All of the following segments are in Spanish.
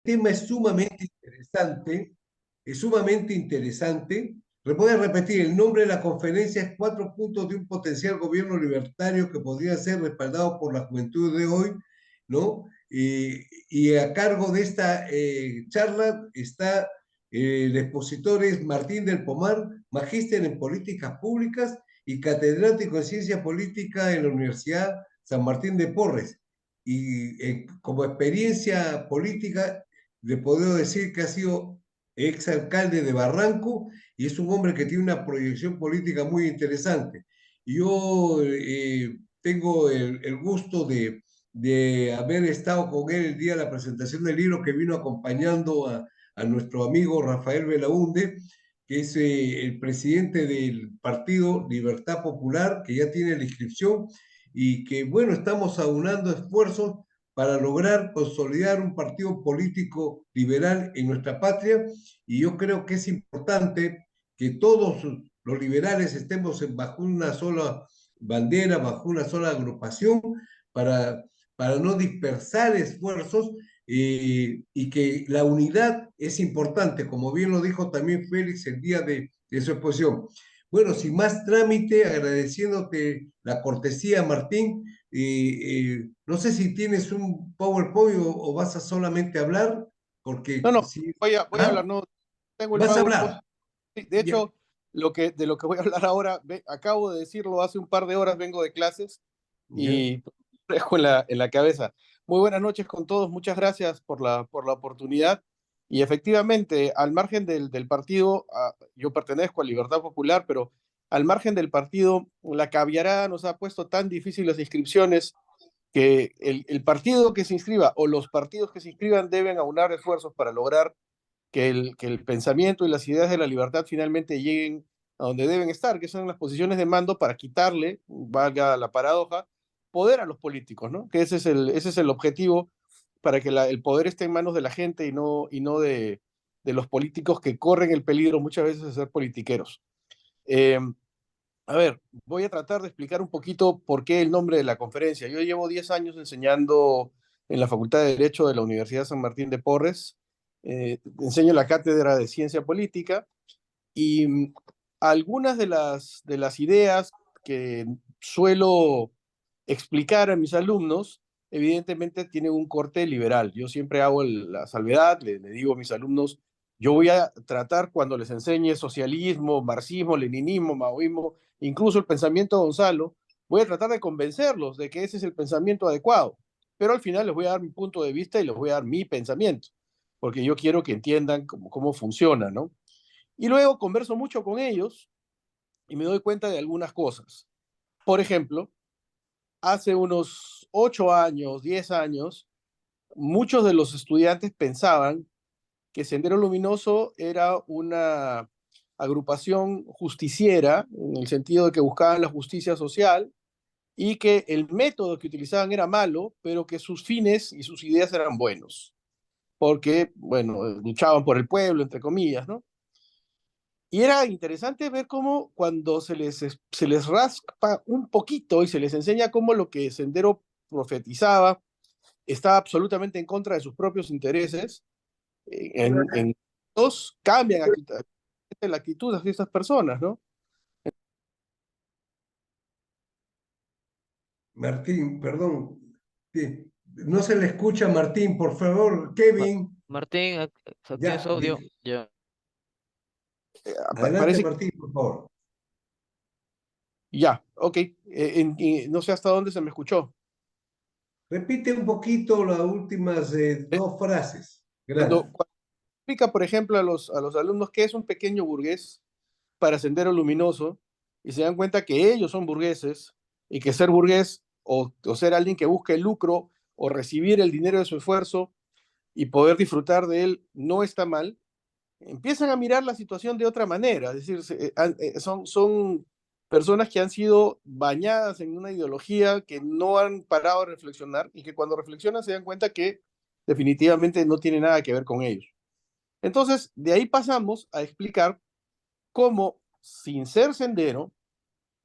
tema es sumamente interesante. Voy a repetir, el nombre de la conferencia es Cuatro puntos de un potencial gobierno libertario que podría ser respaldado por la juventud de hoy, ¿no? Y a cargo de esta charla está el expositor es Martín del Pomar, magíster en políticas públicas y catedrático en ciencia política en la Universidad San Martín de Porres. Y como experiencia política, le puedo decir que ha sido exalcalde de Barranco y es un hombre que tiene una proyección política muy interesante. Yo tengo el gusto de haber estado con él el día de la presentación del libro que vino acompañando a nuestro amigo Rafael Belaunde, que es el presidente del Partido Libertad Popular, que ya tiene la inscripción y que, bueno, estamos aunando esfuerzos para lograr consolidar un partido político liberal en nuestra patria. Y yo creo que es importante que todos los liberales estemos bajo una sola bandera, bajo una sola agrupación, para, para no dispersar esfuerzos y que la unidad es importante, como bien lo dijo también Félix el día de su exposición. Bueno, sin más trámite, agradeciéndote la cortesía, Martín. No sé si tienes un PowerPoint o vas a solamente hablar, No, porque no, si... voy a ¿Ah? hablar, no tengo el Vas a PowerPoint. hablar. Sí, de Ya, hecho, de lo que voy a hablar ahora, acabo de decirlo hace un par de horas, vengo de clases ya. y lo dejo en la cabeza. Muy buenas noches con todos, muchas gracias por la oportunidad. Y efectivamente, al margen del partido, yo pertenezco a Libertad Popular, pero al margen del partido, la caviarada nos ha puesto tan difícil las inscripciones que el partido que se inscriba o los partidos que se inscriban deben aunar esfuerzos para lograr que el pensamiento y las ideas de la libertad finalmente lleguen a donde deben estar, que son las posiciones de mando para quitarle, valga la paradoja, poder a los políticos, ¿no? Que ese es el objetivo para que el poder esté en manos de la gente y no de los políticos que corren el peligro muchas veces de ser politiqueros. Eh, a ver, voy a tratar de explicar un poquito por qué el nombre de la conferencia. Yo llevo 10 años enseñando en la Facultad de Derecho de la Universidad San Martín de Porres. Enseño la cátedra de Ciencia Política y algunas de las ideas que suelo explicar a mis alumnos, evidentemente tienen un corte liberal. Yo siempre hago la salvedad, le digo a mis alumnos, yo voy a tratar cuando les enseñe socialismo, marxismo, leninismo, maoísmo, incluso el pensamiento de Gonzalo, voy a tratar de convencerlos de que ese es el pensamiento adecuado, pero al final les voy a dar mi punto de vista y les voy a dar mi pensamiento, porque yo quiero que entiendan cómo funciona, ¿no? Y luego converso mucho con ellos y me doy cuenta de algunas cosas. Por ejemplo, hace unos 8 años, 10 años, muchos de los estudiantes pensaban que Sendero Luminoso era una agrupación justiciera, en el sentido de que buscaban la justicia social y que el método que utilizaban era malo, pero que sus fines y sus ideas eran buenos, porque, bueno, luchaban por el pueblo, entre comillas, ¿no? Y era interesante ver cómo cuando se les raspa un poquito y se les enseña cómo lo que Sendero profetizaba estaba absolutamente en contra de sus propios intereses, en todos cambian la actitud de estas personas, ¿no? Martín, perdón. No se le escucha, Martín, por favor. Kevin, Martín, activa su ya, audio. Ya. adelante, Parece que Martín, por favor. ya, ok. No sé hasta dónde se me escuchó. Repite un poquito las últimas ¿Eh? dos frases. Gracias. Cuando explica, por ejemplo, a los alumnos qué es un pequeño burgués para Sendero Luminoso y se dan cuenta que ellos son burgueses y que ser burgués o ser alguien que busque el lucro o recibir el dinero de su esfuerzo y poder disfrutar de él no está mal, empiezan a mirar la situación de otra manera. Es decir, son personas que han sido bañadas en una ideología que no han parado de reflexionar y que cuando reflexionan se dan cuenta que definitivamente no tiene nada que ver con ellos. Entonces, de ahí pasamos a explicar cómo, sin ser sendero,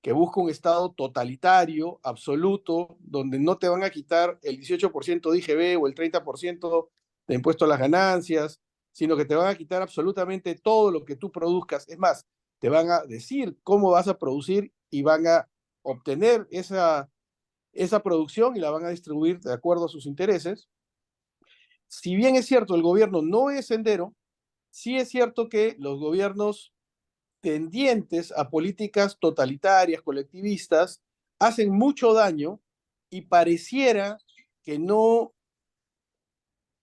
que busca un Estado totalitario, absoluto, donde no te van a quitar el 18% de IGB o el 30% de impuesto a las ganancias, sino que te van a quitar absolutamente todo lo que tú produzcas. Es más, te van a decir cómo vas a producir y van a obtener esa producción y la van a distribuir de acuerdo a sus intereses. Si bien es cierto, el gobierno no es sendero, sí es cierto que los gobiernos tendientes a políticas totalitarias, colectivistas, hacen mucho daño y pareciera que no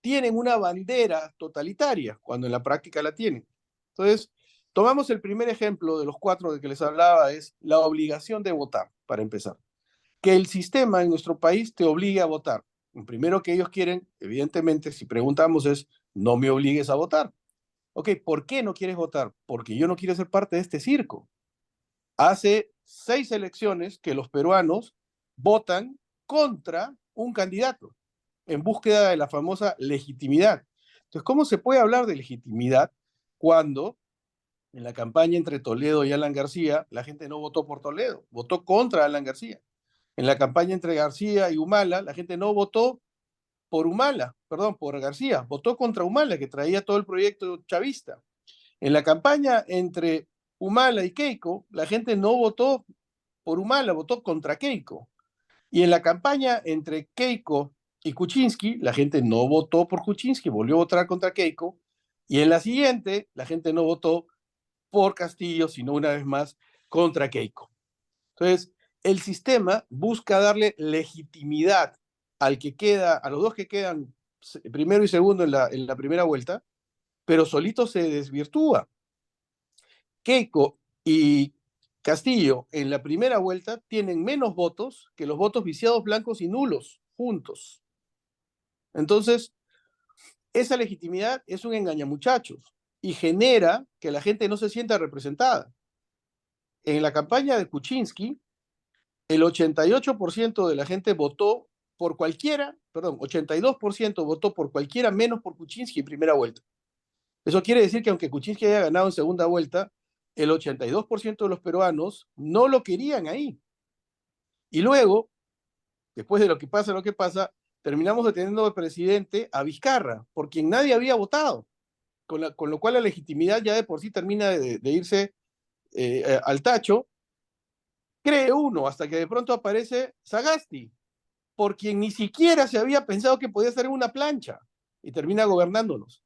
tienen una bandera totalitaria, cuando en la práctica la tienen. Entonces, tomamos el primer ejemplo de los 4 de que les hablaba, es la obligación de votar, para empezar. Que el sistema en nuestro país te obligue a votar. Lo primero que ellos quieren, evidentemente, si preguntamos es, no me obligues a votar. Ok, ¿por qué no quieres votar? Porque yo no quiero ser parte de este circo. Hace 6 elecciones que los peruanos votan contra un candidato en búsqueda de la famosa legitimidad. Entonces, ¿cómo se puede hablar de legitimidad cuando en la campaña entre Toledo y Alan García la gente no votó por Toledo, votó contra Alan García? En la campaña entre García y Humala, la gente no votó por Humala, perdón, por García, votó contra Humala, que traía todo el proyecto chavista. En la campaña entre Humala y Keiko, la gente no votó por Humala, votó contra Keiko. Y en la campaña entre Keiko y Kuczynski, la gente no votó por Kuczynski, volvió a votar contra Keiko. Y en la siguiente, la gente no votó por Castillo, sino una vez más contra Keiko. Entonces, el sistema busca darle legitimidad al que queda, a los dos que quedan primero y segundo en la primera vuelta, pero solito se desvirtúa. Keiko y Castillo en la primera vuelta tienen menos votos que los votos viciados, blancos y nulos juntos. Entonces, esa legitimidad es un engañamuchachos y genera que la gente no se sienta representada. En la campaña de Kuczynski, el 88% de la gente votó por cualquiera, perdón, 82% votó por cualquiera menos por Kuczynski en primera vuelta. Eso quiere decir que aunque Kuczynski haya ganado en segunda vuelta, el 82% de los peruanos no lo querían ahí. Y luego, después de lo que pasa, terminamos deteniendo de presidente a Vizcarra, por quien nadie había votado, con lo cual la legitimidad ya de por sí termina de irse al tacho. Cree uno, hasta que de pronto aparece Sagasti, por quien ni siquiera se había pensado que podía estar en una plancha, y termina gobernándonos.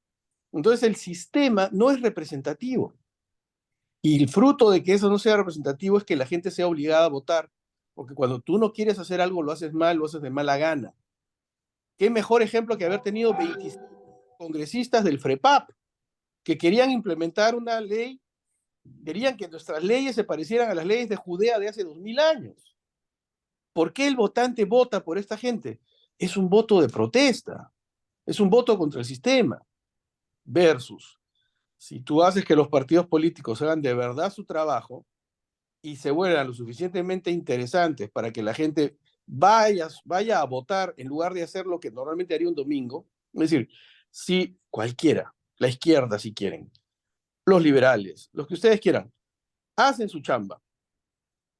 Entonces el sistema no es representativo. Y el fruto de que eso no sea representativo es que la gente sea obligada a votar, porque cuando tú no quieres hacer algo, lo haces mal, lo haces de mala gana. ¿Qué mejor ejemplo que haber tenido 25 congresistas del FREPAP que querían implementar una ley, querían que nuestras leyes se parecieran a las leyes de Judea de hace 2000 años? ¿Por qué el votante vota por esta gente? Es un voto de protesta, es un voto contra el sistema, versus si tú haces que los partidos políticos hagan de verdad su trabajo y se vuelvan lo suficientemente interesantes para que la gente vaya a votar en lugar de hacer lo que normalmente haría un domingo. Es decir, si cualquiera, la izquierda si quieren, los liberales, los que ustedes quieran, hacen su chamba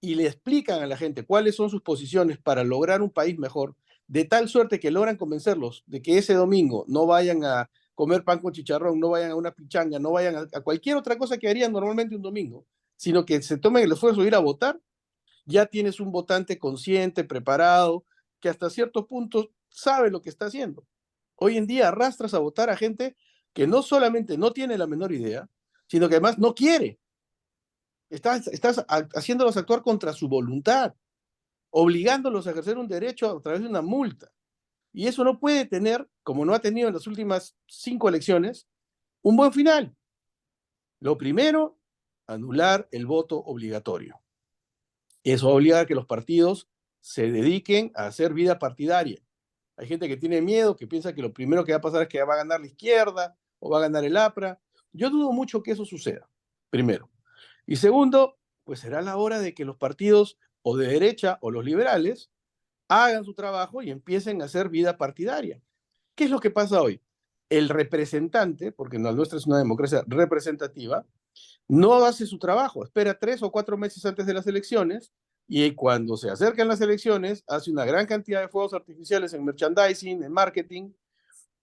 y le explican a la gente cuáles son sus posiciones para lograr un país mejor, de tal suerte que logran convencerlos de que ese domingo no vayan a comer pan con chicharrón, no vayan a una pichanga, no vayan a cualquier otra cosa que harían normalmente un domingo, sino que se tomen el esfuerzo de ir a votar, ya tienes un votante consciente, preparado, que hasta ciertos puntos sabe lo que está haciendo. Hoy en día arrastras a votar a gente que no solamente no tiene la menor idea, sino que además no quiere. Estás haciéndolos actuar contra su voluntad, obligándolos a ejercer un derecho a través de una multa. Y eso no puede tener, como no ha tenido en las últimas 5 elecciones, un buen final. Lo primero, anular el voto obligatorio. Eso obliga a que los partidos se dediquen a hacer vida partidaria. Hay gente que tiene miedo, que piensa que lo primero que va a pasar es que va a ganar la izquierda o va a ganar el APRA. Yo dudo mucho que eso suceda, primero. Y segundo, pues será la hora de que los partidos o de derecha o los liberales hagan su trabajo y empiecen a hacer vida partidaria. ¿Qué es lo que pasa hoy? El representante, porque la nuestra es una democracia representativa, no hace su trabajo, espera 3 o 4 meses antes de las elecciones y cuando se acercan las elecciones hace una gran cantidad de fuegos artificiales en merchandising, en marketing,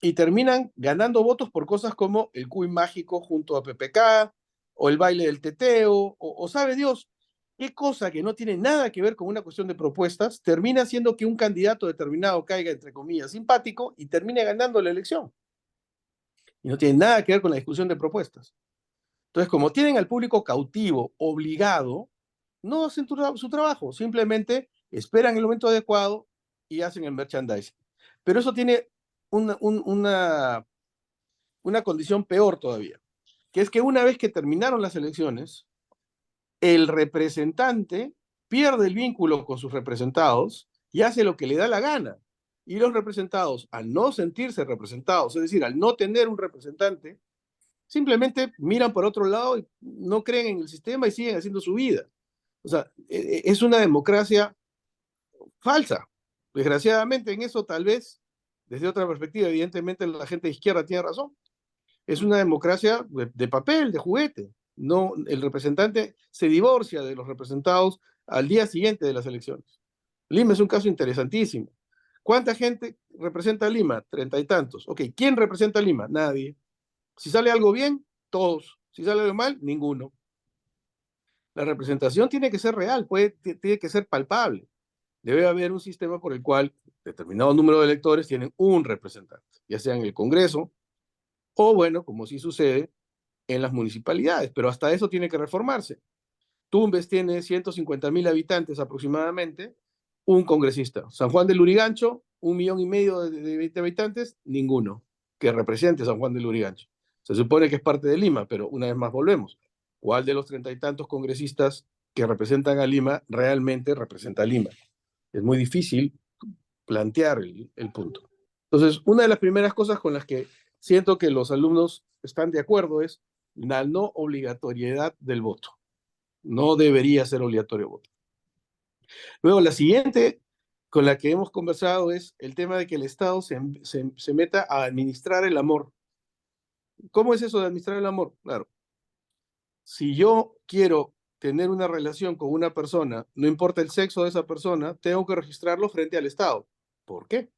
y terminan ganando votos por cosas como el cuy mágico junto a PPK, o el baile del teteo, o sabe Dios, qué cosa que no tiene nada que ver con una cuestión de propuestas, termina haciendo que un candidato determinado caiga, entre comillas, simpático y termine ganando la elección. Y no tiene nada que ver con la discusión de propuestas. Entonces, como tienen al público cautivo, obligado, no hacen su trabajo, simplemente esperan el momento adecuado y hacen el merchandising. Pero eso tiene una, una condición peor todavía, que es que una vez que terminaron las elecciones, el representante pierde el vínculo con sus representados y hace lo que le da la gana. Y los representados, al no sentirse representados, es decir, al no tener un representante, simplemente miran por otro lado y no creen en el sistema y siguen haciendo su vida. O sea, es una democracia falsa. Desgraciadamente, en eso tal vez, desde otra perspectiva, evidentemente la gente de izquierda tiene razón. Es una democracia de papel, de juguete. No, el representante se divorcia de los representados al día siguiente de las elecciones. Lima es un caso interesantísimo. ¿Cuánta gente representa a Lima? 30 y tantos. Ok, ¿quién representa a Lima? Nadie. Si sale algo bien, todos. Si sale algo mal, ninguno. La representación tiene que ser real, tiene que ser palpable. Debe haber un sistema por el cual determinado número de electores tienen un representante, ya sea en el Congreso o, bueno, como sí sucede, en las municipalidades, pero hasta eso tiene que reformarse. Tumbes tiene 150.000 habitantes aproximadamente, un congresista. San Juan del Lurigancho, 1,5 millones de habitantes, ninguno que represente San Juan del Lurigancho. Se supone que es parte de Lima, pero una vez más volvemos. ¿Cuál de los 30 y tantos congresistas que representan a Lima realmente representa a Lima? Es muy difícil plantear el punto. Entonces, una de las primeras cosas con las que siento que los alumnos están de acuerdo es la no obligatoriedad del voto. No debería ser obligatorio el voto. Luego, la siguiente con la que hemos conversado es el tema de que el Estado se meta a administrar el amor. ¿Cómo es eso de administrar el amor? Claro, si yo quiero tener una relación con una persona, no importa el sexo de esa persona, tengo que registrarlo frente al Estado. ¿Por qué?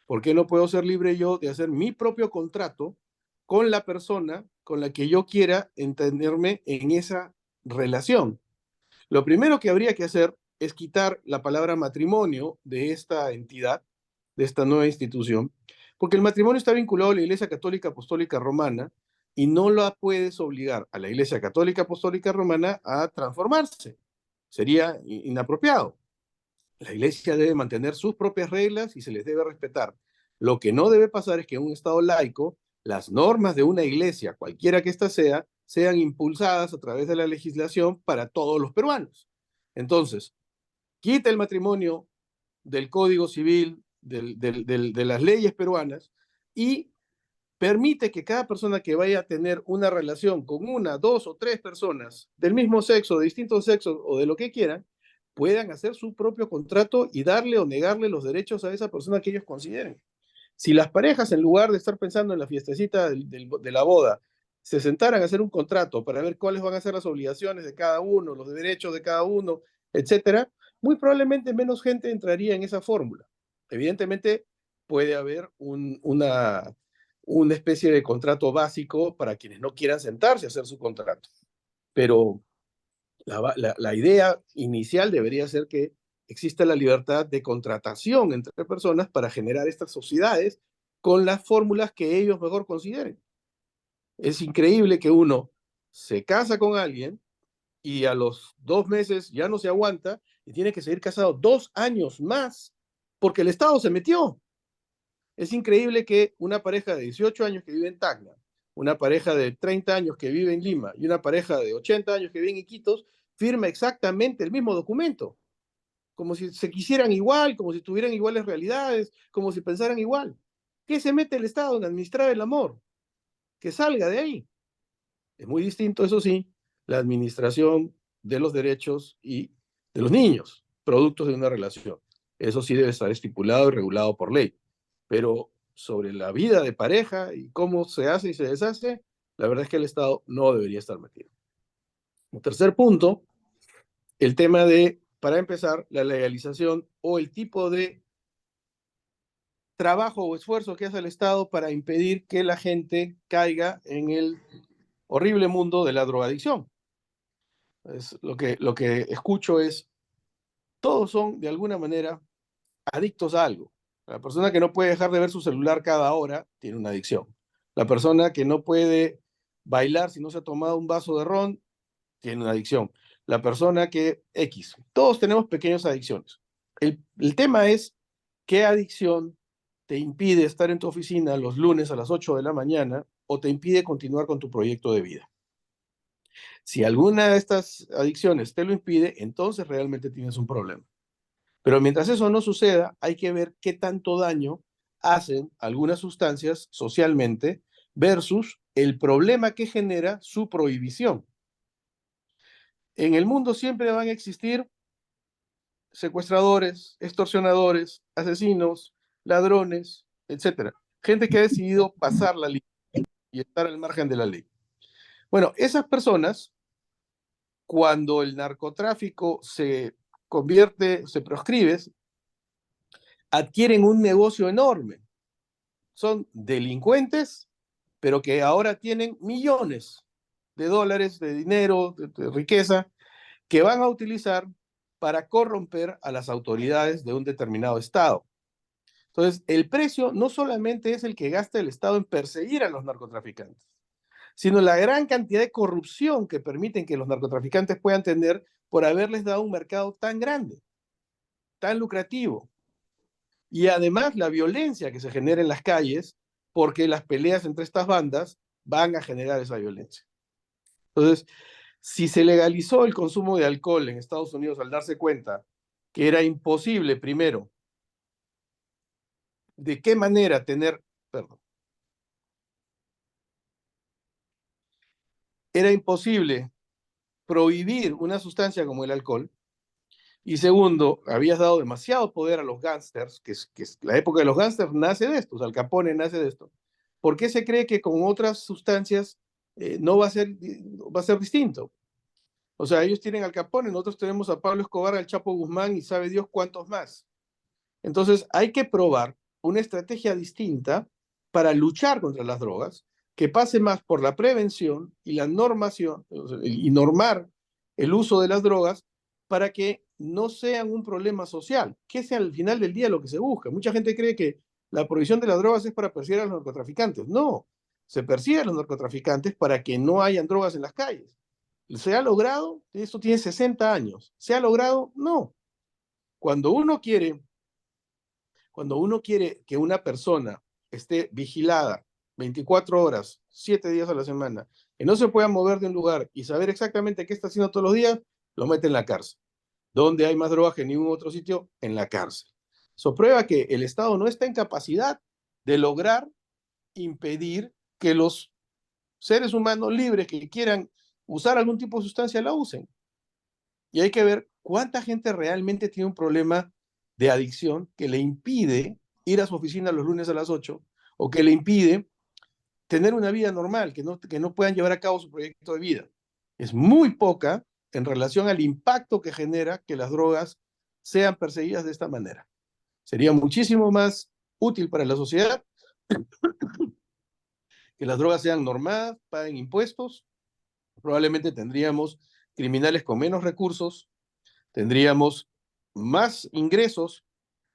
¿Por qué no puedo ser libre yo de hacer mi propio contrato con la persona con la que yo quiera entenderme en esa relación? Lo primero que habría que hacer es quitar la palabra matrimonio de esta entidad, de esta nueva institución, porque el matrimonio está vinculado a la Iglesia Católica Apostólica Romana y no la puedes obligar a la Iglesia Católica Apostólica Romana a transformarse. Sería inapropiado. La Iglesia debe mantener sus propias reglas y se les debe respetar. Lo que no debe pasar es que en un Estado laico las normas de una iglesia, cualquiera que ésta sea, sean impulsadas a través de la legislación para todos los peruanos. Entonces, quita el matrimonio del Código Civil, de las leyes peruanas, y permite que cada persona que vaya a tener una relación con una, dos o tres personas del mismo sexo, de distintos sexos o de lo que quieran, puedan hacer su propio contrato y darle o negarle los derechos a esa persona que ellos consideren. Si las parejas, en lugar de estar pensando en la fiestecita de la boda, se sentaran a hacer un contrato para ver cuáles van a ser las obligaciones de cada uno, los derechos de cada uno, etcétera, muy probablemente menos gente entraría en esa fórmula. Evidentemente, puede haber una especie de contrato básico para quienes no quieran sentarse a hacer su contrato. Pero la idea inicial debería ser que exista la libertad de contratación entre personas para generar estas sociedades con las fórmulas que ellos mejor consideren. Es increíble que uno se casa con alguien y a los 2 meses ya no se aguanta y tiene que seguir casado 2 años más porque el Estado se metió. Es increíble que una pareja de 18 años que vive en Tacna, una pareja de 30 años que vive en Lima y una pareja de 80 años que vive en Iquitos firma exactamente el mismo documento, como si se quisieran igual, como si tuvieran iguales realidades, como si pensaran igual. ¿Qué se mete el Estado en administrar el amor? Que salga de ahí. Es muy distinto, eso sí, la administración de los derechos y de los niños, productos de una relación. Eso sí debe estar estipulado y regulado por ley. Pero sobre la vida de pareja y cómo se hace y se deshace, la verdad es que el Estado no debería estar metido. Un tercer punto, el tema de, para empezar, la legalización o el tipo de trabajo o esfuerzo que hace el Estado para impedir que la gente caiga en el horrible mundo de la drogadicción. Lo que escucho es, todos son de alguna manera adictos a algo. La persona que no puede dejar de ver su celular cada hora tiene una adicción. La persona que no puede bailar si no se ha tomado un vaso de ron tiene una adicción. La persona que X. Todos tenemos pequeñas adicciones. El tema es qué adicción te impide estar en tu oficina los lunes a las 8 de la mañana o te impide continuar con tu proyecto de vida. Si alguna de estas adicciones te lo impide, entonces realmente tienes un problema. Pero mientras eso no suceda, hay que ver qué tanto daño hacen algunas sustancias socialmente versus el problema que genera su prohibición. En el mundo siempre van a existir secuestradores, extorsionadores, asesinos, ladrones, etcétera. Gente que ha decidido pasar la ley y estar al margen de la ley. Bueno, esas personas, cuando el narcotráfico se convierte, se proscribe, adquieren un negocio enorme. Son delincuentes, pero que ahora tienen millones de dólares, de dinero, de riqueza, que van a utilizar para corromper a las autoridades de un determinado estado. Entonces, el precio no solamente es el que gasta el Estado en perseguir a los narcotraficantes, sino la gran cantidad de corrupción que permiten que los narcotraficantes puedan tener por haberles dado un mercado tan grande, tan lucrativo. Y además la violencia que se genera en las calles, porque las peleas entre estas bandas van a generar esa violencia. Entonces, si se legalizó el consumo de alcohol en Estados Unidos al darse cuenta que era imposible, primero, de qué manera tener, perdón, era imposible prohibir una sustancia como el alcohol, y segundo, habías dado demasiado poder a los gángsters, que es la época de los gángsters nace de esto, o sea, Al Capone nace de esto. ¿Por qué se cree que con otras sustancias no va a ser distinto? O sea, ellos tienen Al Capone, nosotros tenemos a Pablo Escobar, al Chapo Guzmán y sabe Dios cuántos más. Entonces, hay que probar una estrategia distinta para luchar contra las drogas, que pase más por la prevención y la normación, o sea, y normar el uso de las drogas para que no sean un problema social, que sea al final del día lo que se busca. Mucha gente cree que la prohibición de las drogas es para perseguir a los narcotraficantes. No, se persigue a los narcotraficantes para que no hayan drogas en las calles. ¿Se ha logrado? Esto tiene 60 años. ¿Se ha logrado? No. Cuando uno quiere que una persona esté vigilada 24 horas, 7 días a la semana, que no se pueda mover de un lugar y saber exactamente qué está haciendo todos los días, lo mete en la cárcel. ¿Dónde hay más drogas que en ningún otro sitio? En la cárcel. Eso prueba que el Estado no está en capacidad de lograr impedir que los seres humanos libres que quieran usar algún tipo de sustancia la usen. Y hay que ver cuánta gente realmente tiene un problema de adicción que le impide ir a su oficina los lunes a las 8 o que le impide tener una vida normal, que no puedan llevar a cabo su proyecto de vida. Es muy poca en relación al impacto que genera que las drogas sean perseguidas de esta manera. Sería muchísimo más útil para la sociedad que las drogas sean normadas, paguen impuestos, probablemente tendríamos criminales con menos recursos, tendríamos más ingresos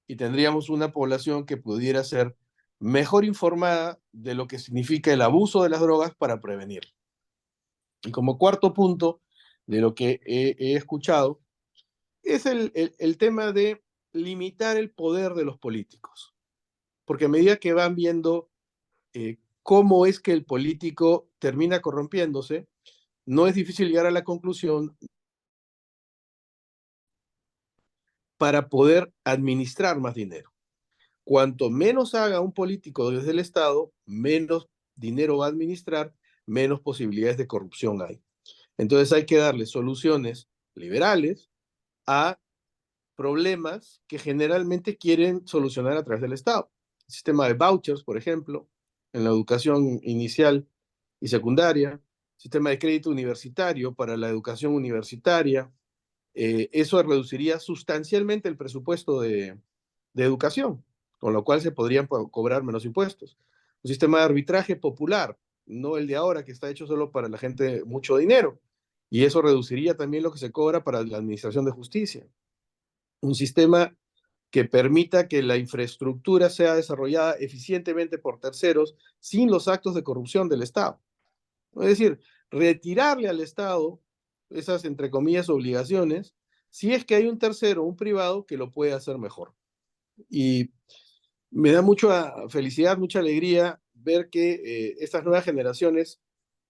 y tendríamos una población que pudiera ser mejor informada de lo que significa el abuso de las drogas para prevenir. Y como cuarto punto de lo que he escuchado, es el tema de limitar el poder de los políticos. Porque a medida que van viendo cómo es que el político termina corrompiéndose, no es difícil llegar a la conclusión para poder administrar más dinero. Cuanto menos haga un político desde el Estado, menos dinero va a administrar, menos posibilidades de corrupción hay. Entonces hay que darle soluciones liberales a problemas que generalmente quieren solucionar a través del Estado. El sistema de vouchers, por ejemplo, en la educación inicial y secundaria, sistema de crédito universitario para la educación universitaria, eso reduciría sustancialmente el presupuesto de educación. con lo cual se podrían cobrar menos impuestos. Un sistema de arbitraje popular, no el de ahora que está hecho solo para la gente de mucho dinero, y eso reduciría también lo que se cobra para la administración de justicia. Un sistema que permita que la infraestructura sea desarrollada eficientemente por terceros sin los actos de corrupción del Estado. Es decir, retirarle al Estado esas, entre comillas, obligaciones, si es que hay un tercero, un privado, que lo puede hacer mejor. Y me da mucha felicidad, mucha alegría ver que estas nuevas generaciones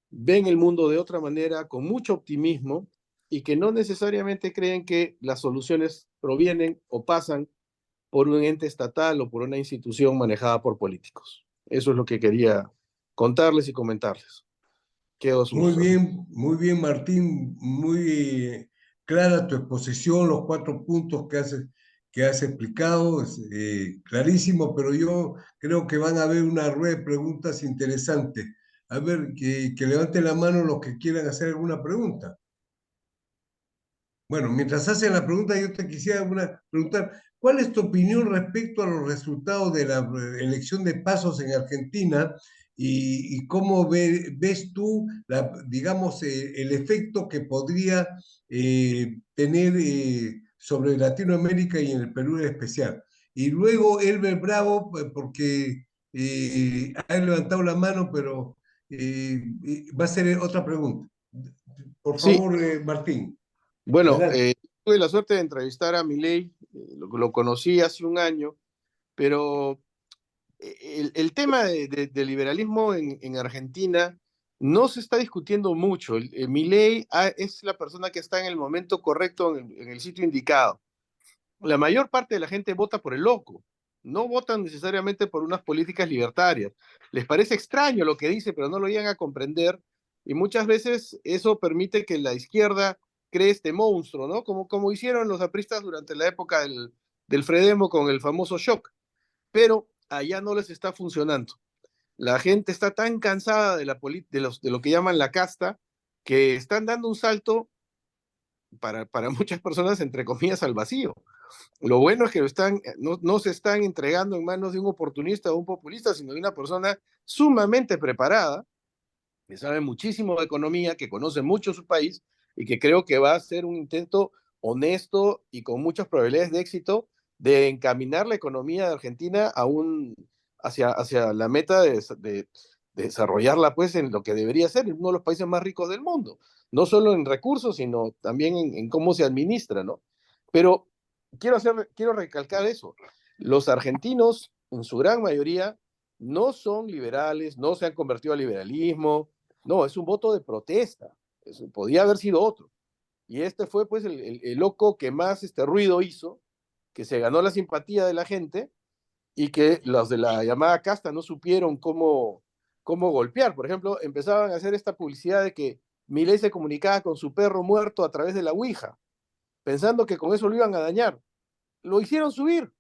ven el mundo de otra manera, con mucho optimismo, y que no necesariamente creen que las soluciones provienen o pasan por un ente estatal o por una institución manejada por políticos. Eso es lo que quería contarles y comentarles. Quedo a sus... Muy bien, Martín, muy clara tu exposición, los 4 puntos que has explicado, es, clarísimo, pero yo creo que van a haber una rueda de preguntas interesantes. A ver, que levanten la mano los que quieran hacer alguna pregunta. Bueno, mientras hacen la pregunta, yo te quisiera preguntar, ¿cuál es tu opinión respecto a los resultados de la elección de Pasos en Argentina y cómo ves tú, digamos, el efecto que podría tener sobre Latinoamérica y en el Perú en especial? Y luego Elber Bravo, porque ha levantado la mano, pero va a ser otra pregunta. Por Sí, favor, Martín, bueno, adelante. tuve la suerte de entrevistar a Milei, lo conocí hace un año, pero el tema de liberalismo en Argentina no se está discutiendo mucho. Milei es la persona que está en el momento correcto, en el sitio indicado. La mayor parte de la gente vota por el loco, no votan necesariamente por unas políticas libertarias. Les parece extraño lo que dice, pero no lo llegan a comprender, y muchas veces eso permite que la izquierda cree este monstruo, ¿no? Como hicieron los apristas durante la época del Fredemo con el famoso shock, pero allá no les está funcionando. La gente está tan cansada de lo que llaman la casta, que están dando un salto para muchas personas, entre comillas, al vacío. Lo bueno es que no se están entregando en manos de un oportunista o un populista, sino de una persona sumamente preparada, que sabe muchísimo de economía, que conoce mucho su país y que creo que va a ser un intento honesto y con muchas probabilidades de éxito de encaminar la economía de Argentina hacia la meta de desarrollarla pues en lo que debería ser uno de los países más ricos del mundo, no solo en recursos, sino también en cómo se administra, ¿no? Pero quiero recalcar eso. Los argentinos, en su gran mayoría, no son liberales, no se han convertido al liberalismo, no, es un voto de protesta. Eso podía haber sido otro. Y este fue pues el loco que más ruido hizo, que se ganó la simpatía de la gente y que los de la llamada casta no supieron cómo golpear. Por ejemplo, empezaban a hacer esta publicidad de que Milei se comunicaba con su perro muerto a través de la Ouija, pensando que con eso lo iban a dañar. Lo hicieron subir,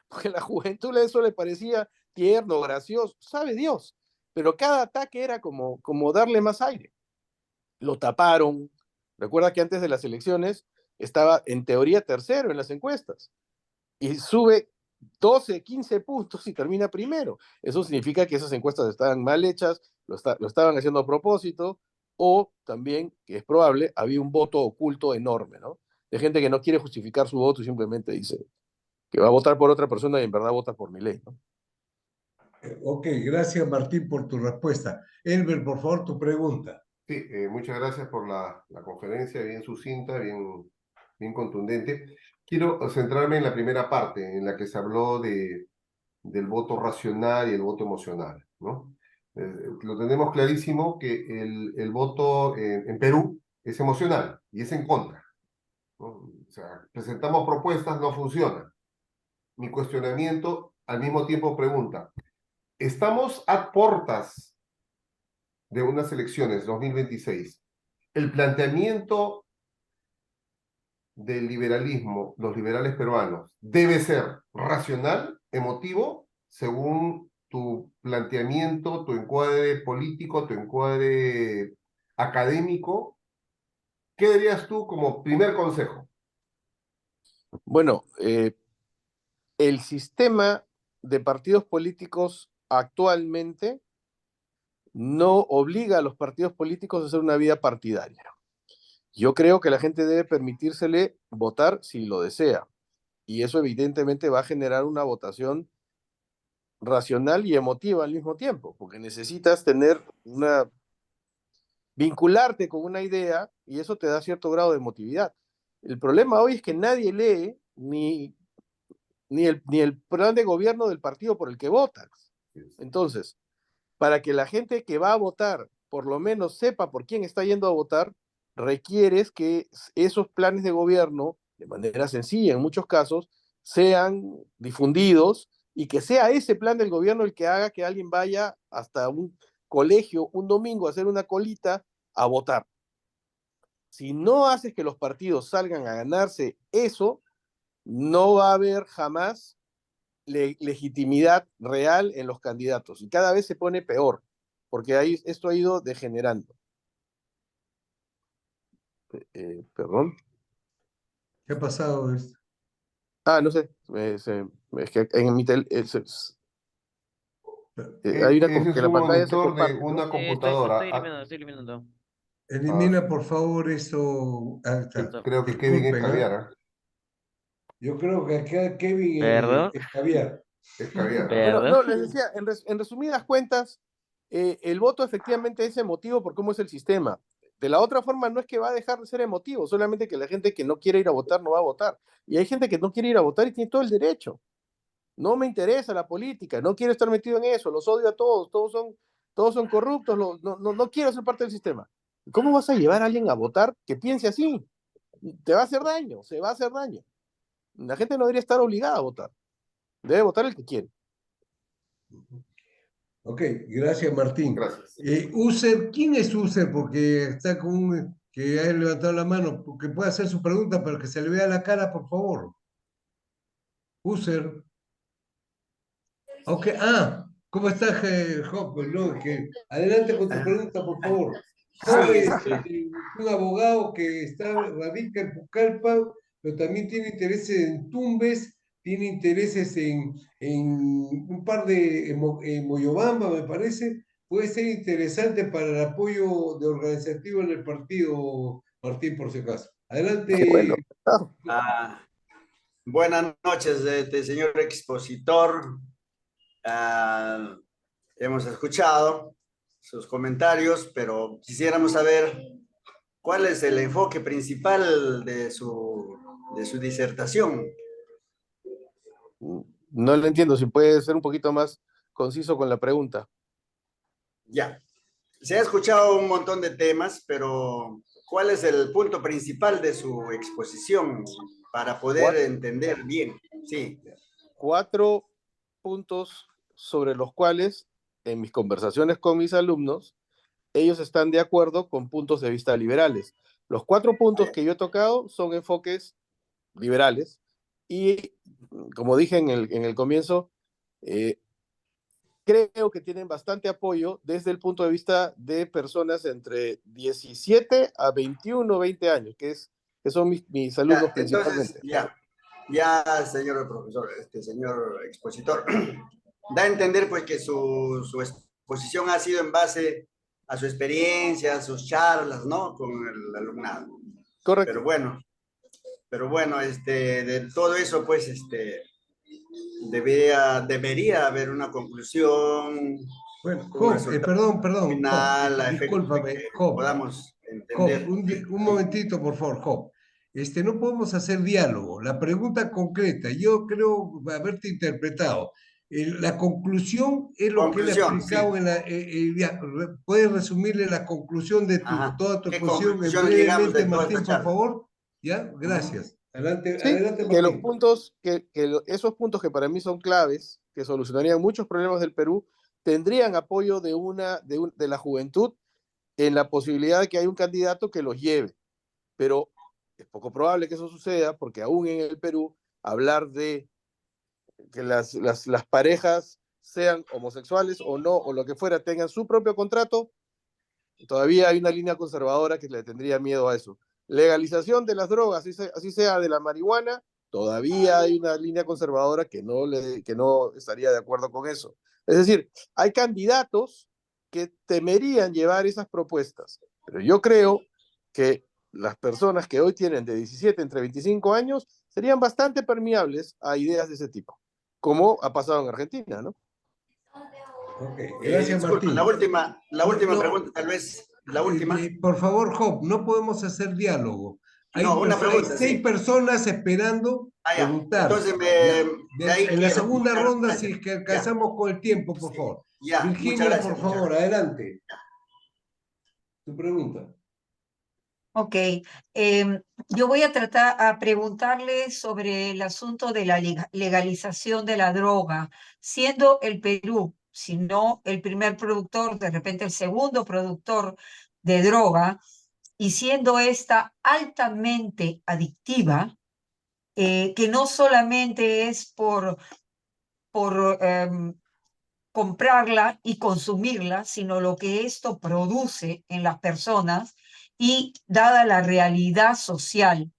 porque a la juventud eso le parecía tierno, gracioso, sabe Dios. Pero cada ataque era como darle más aire. Lo taparon. Recuerda que antes de las elecciones estaba en teoría tercero en las encuestas y sube 12, 15 puntos y termina primero. Eso significa que esas encuestas estaban mal hechas, lo estaban haciendo a propósito, o también, que es probable, había un voto oculto enorme, ¿no? De gente que no quiere justificar su voto y simplemente dice que va a votar por otra persona y en verdad vota por mi ley, ¿no? Ok, gracias Martín por tu respuesta. Elber, por favor, tu pregunta. Sí, muchas gracias por la conferencia, bien sucinta, bien contundente. Quiero centrarme en la primera parte, en la que se habló del voto racional y el voto emocional, ¿no? Lo tenemos clarísimo que el voto en Perú es emocional y es en contra, ¿no? O sea, presentamos propuestas, no funcionan. Mi cuestionamiento al mismo tiempo pregunta, ¿estamos a puertas de unas elecciones 2026? El planteamiento del liberalismo, los liberales peruanos, debe ser racional, emotivo, según tu planteamiento, tu encuadre político, tu encuadre académico. ¿Qué darías tú como primer consejo? Bueno, el sistema de partidos políticos actualmente no obliga a los partidos políticos a hacer una vida partidaria. Yo creo que la gente debe permitírsele votar si lo desea, y eso evidentemente va a generar una votación racional y emotiva al mismo tiempo, porque necesitas vincularte con una idea y eso te da cierto grado de emotividad. El problema hoy es que nadie lee ni el plan de gobierno del partido por el que votas. Entonces, para que la gente que va a votar por lo menos sepa por quién está yendo a votar, requieres que esos planes de gobierno, de manera sencilla en muchos casos, sean difundidos y que sea ese plan del gobierno el que haga que alguien vaya hasta un colegio un domingo a hacer una colita a votar. Si no haces que los partidos salgan a ganarse eso, no va a haber jamás legitimidad real en los candidatos y cada vez se pone peor porque esto ha ido degenerando. Perdón. ¿Qué ha pasado? No sé, es que en mi hay una Ese que es la un pantalla se monitor de comparte, una ¿no? computadora. Estoy eliminando. Elimina, por favor, eso. Está. Creo que Kevin es Disculpen, ¿ah? caviar, ¿ah? Yo creo que acá Kevin Perdón, es caviar. Es caviar, ¿ah? Bueno, perdón. no, les decía, en resumidas cuentas, el voto efectivamente es emotivo por cómo es el sistema. De la otra forma, no es que va a dejar de ser emotivo, solamente que la gente que no quiere ir a votar no va a votar. Y hay gente que no quiere ir a votar y tiene todo el derecho. No me interesa la política, no quiero estar metido en eso, los odio a todos, todos son corruptos, no quiero ser parte del sistema. ¿Cómo vas a llevar a alguien a votar que piense así? Te va a hacer daño, se va a hacer daño. La gente no debería estar obligada a votar, debe votar el que quiere. Ok, gracias Martín. Gracias. User, ¿quién es User? Porque está con que ha levantado la mano, porque puede hacer su pregunta, pero que se le vea la cara, por favor. User. Ok, ¿cómo estás, Job? No, adelante con tu pregunta, por favor. Job Sí, es un abogado que radica en Pucallpa, pero también tiene intereses en Tumbes, tiene intereses en un par en Moyobamba, me parece. Puede ser interesante para el apoyo de organizativo en el partido, Martín, por si acaso. Qué bueno. Adelante. buenas noches, señor expositor. Hemos escuchado sus comentarios, pero quisiéramos saber cuál es el enfoque principal de su disertación. No lo entiendo, si puede ser un poquito más conciso con la pregunta. Ya, se ha escuchado un montón de temas, pero ¿cuál es el punto principal de su exposición para poder entender bien? Sí. 4 puntos sobre los cuales, en mis conversaciones con mis alumnos, ellos están de acuerdo con puntos de vista liberales. Los 4 puntos que yo he tocado son enfoques liberales y, como dije en el comienzo, creo que tienen bastante apoyo desde el punto de vista de personas entre 17 a 21 o 20 años, que son mis alumnos principalmente. Entonces, ya, señor profesor, señor expositor, da a entender pues que su exposición ha sido en base a su experiencia, a sus charlas, ¿no? Con el alumnado. Correcto. Pero bueno, de todo eso, pues, debería haber una conclusión. Bueno, Job, perdón, Final, Job, discúlpame, Job. podamos entender. Job, un momentito, por favor, Job. No podemos hacer diálogo. La pregunta concreta, yo creo haberte interpretado. La conclusión es lo que él ha explicado sí. ¿Puedes resumirle la conclusión de toda tu ¿Qué exposición conclusión llegamos brevemente, de toda Martín, esta por charla? favor? ¿Ya? Gracias. Adelante, Sí, adelante, que los Martín. puntos, esos puntos que para mí son claves, que solucionarían muchos problemas del Perú, tendrían apoyo de la juventud en la posibilidad de que haya un candidato que los lleve. Pero es poco probable que eso suceda porque aún en el Perú hablar de que las parejas sean homosexuales o no, o lo que fuera, tengan su propio contrato, todavía hay una línea conservadora que le tendría miedo a eso. Legalización de las drogas, así sea de la marihuana, todavía hay una línea conservadora que no estaría de acuerdo con eso. Es decir, hay candidatos que temerían llevar esas propuestas, pero yo creo que las personas que hoy tienen de 17 entre 25 años serían bastante permeables a ideas de ese tipo, como ha pasado en Argentina, ¿no? Ok, gracias, Disculpa, Martín. la última No, pregunta, tal vez, la última. por favor, Job, no podemos hacer diálogo. Hay, No, una hay pregunta, 6 sí. personas esperando Ya. preguntar. Entonces, Ya. de ahí En la quedo. segunda Muchas ronda, si gracias. es que Ya, alcanzamos con el tiempo, por sí. favor. Ya, muchas Virginia, gracias. por Muchas favor, gracias. adelante. Tu pregunta. Ok, yo voy a tratar a preguntarle sobre el asunto de la legalización de la droga, siendo el Perú, si no el primer productor, de repente el segundo productor de droga, y siendo esta altamente adictiva, que no solamente es por comprarla y consumirla, sino lo que esto produce en las personas y dada la realidad social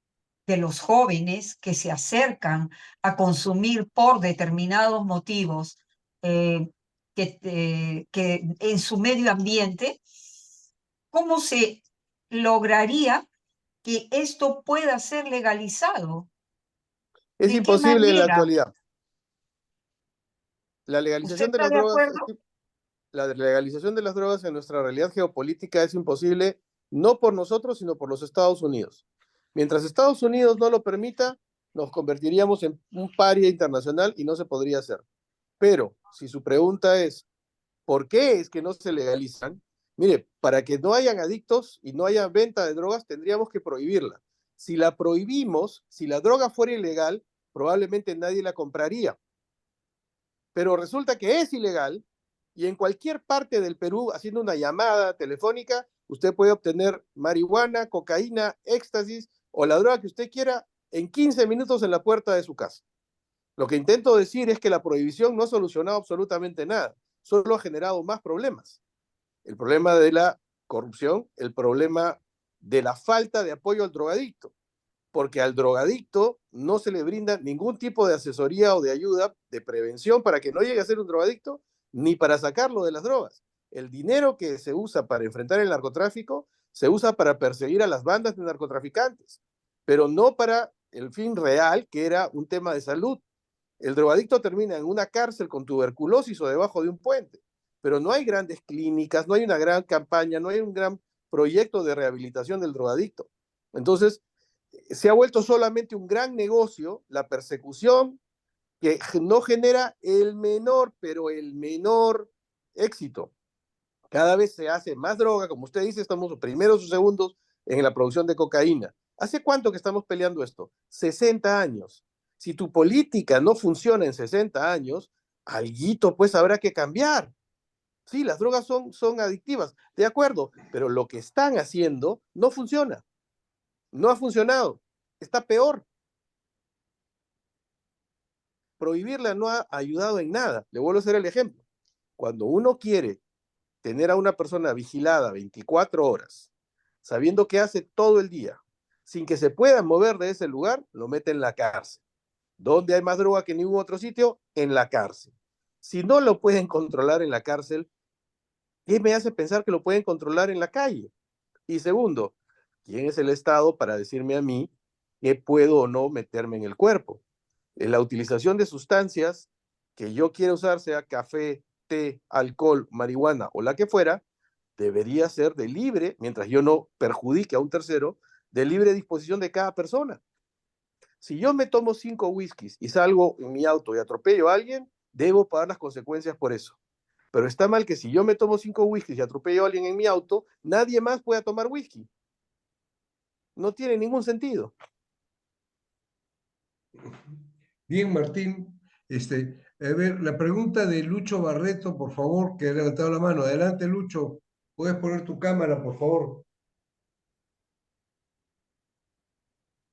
de los jóvenes que se acercan a consumir por determinados motivos que en su medio ambiente, ¿cómo se lograría que esto pueda ser legalizado? Es ¿De qué imposible en la manera? actualidad. La ¿Usted legalización de está las de drogas, acuerdo? la legalización de las drogas en nuestra realidad geopolítica es imposible, no por nosotros, sino por los Estados Unidos. Mientras Estados Unidos no lo permita, nos convertiríamos en un paria internacional y no se podría hacer. Pero si su pregunta es, ¿por qué es que no se legalizan? Mire, para que no hayan adictos y no haya venta de drogas, tendríamos que prohibirla. Si la prohibimos, si la droga fuera ilegal, probablemente nadie la compraría. Pero resulta que es ilegal y en cualquier parte del Perú, haciendo una llamada telefónica, usted puede obtener marihuana, cocaína, éxtasis o la droga que usted quiera en 15 minutos en la puerta de su casa. Lo que intento decir es que la prohibición no ha solucionado absolutamente nada, solo ha generado más problemas. El problema de la corrupción, el problema de la falta de apoyo al drogadicto, porque al drogadicto no se le brinda ningún tipo de asesoría o de ayuda de prevención para que no llegue a ser un drogadicto, ni para sacarlo de las drogas. El dinero que se usa para enfrentar el narcotráfico se usa para perseguir a las bandas de narcotraficantes, pero no para el fin real, que era un tema de salud. El drogadicto termina en una cárcel con tuberculosis o debajo de un puente, pero no hay grandes clínicas, no hay una gran campaña, no hay un gran proyecto de rehabilitación del drogadicto. Entonces, se ha vuelto solamente un gran negocio la persecución que no genera el menor, pero el menor éxito. Cada vez se hace más droga, como usted dice, estamos primeros o segundos en la producción de cocaína. ¿Hace cuánto que estamos peleando esto? 60 años. Si tu política no funciona en 60 años, alguito pues habrá que cambiar. Sí, las drogas son adictivas, de acuerdo, pero lo que están haciendo no funciona. No ha funcionado. Está peor. Prohibirla no ha ayudado en nada. Le vuelvo a hacer el ejemplo. Cuando uno quiere tener a una persona vigilada 24 horas, sabiendo qué hace todo el día, sin que se pueda mover de ese lugar, lo mete en la cárcel. ¿Dónde hay más droga que en ningún otro sitio? En la cárcel. Si no lo pueden controlar en la cárcel, ¿qué me hace pensar que lo pueden controlar en la calle? Y segundo, ¿quién es el Estado para decirme a mí qué puedo o no meterme en el cuerpo? La utilización de sustancias que yo quiera usar, sea café, té, alcohol, marihuana o la que fuera, debería ser de libre, mientras yo no perjudique a un tercero, de libre disposición de cada persona. Si yo me tomo 5 whiskies y salgo en mi auto y atropello a alguien, debo pagar las consecuencias por eso. Pero está mal que si yo me tomo 5 whiskies y atropello a alguien en mi auto, nadie más pueda tomar whisky. No tiene ningún sentido. Bien, Martín. A ver, la pregunta de Lucho Barreto, por favor, que ha levantado la mano. Adelante, Lucho. Puedes poner tu cámara, por favor.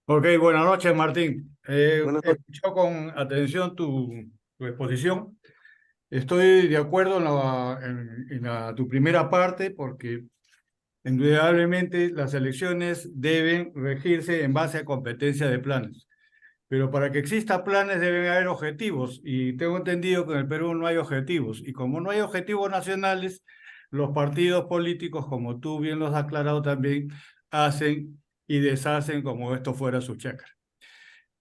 Ok, buenas noches, Martín. Buenas noches. Escuchado con atención tu exposición. Estoy de acuerdo en tu primera parte porque indudablemente las elecciones deben regirse en base a competencia de planes. pero para que exista planes deben haber objetivos, y tengo entendido que en el Perú no hay objetivos, y como no hay objetivos nacionales, los partidos políticos, como tú bien los has aclarado también, hacen y deshacen como esto fuera su chácara.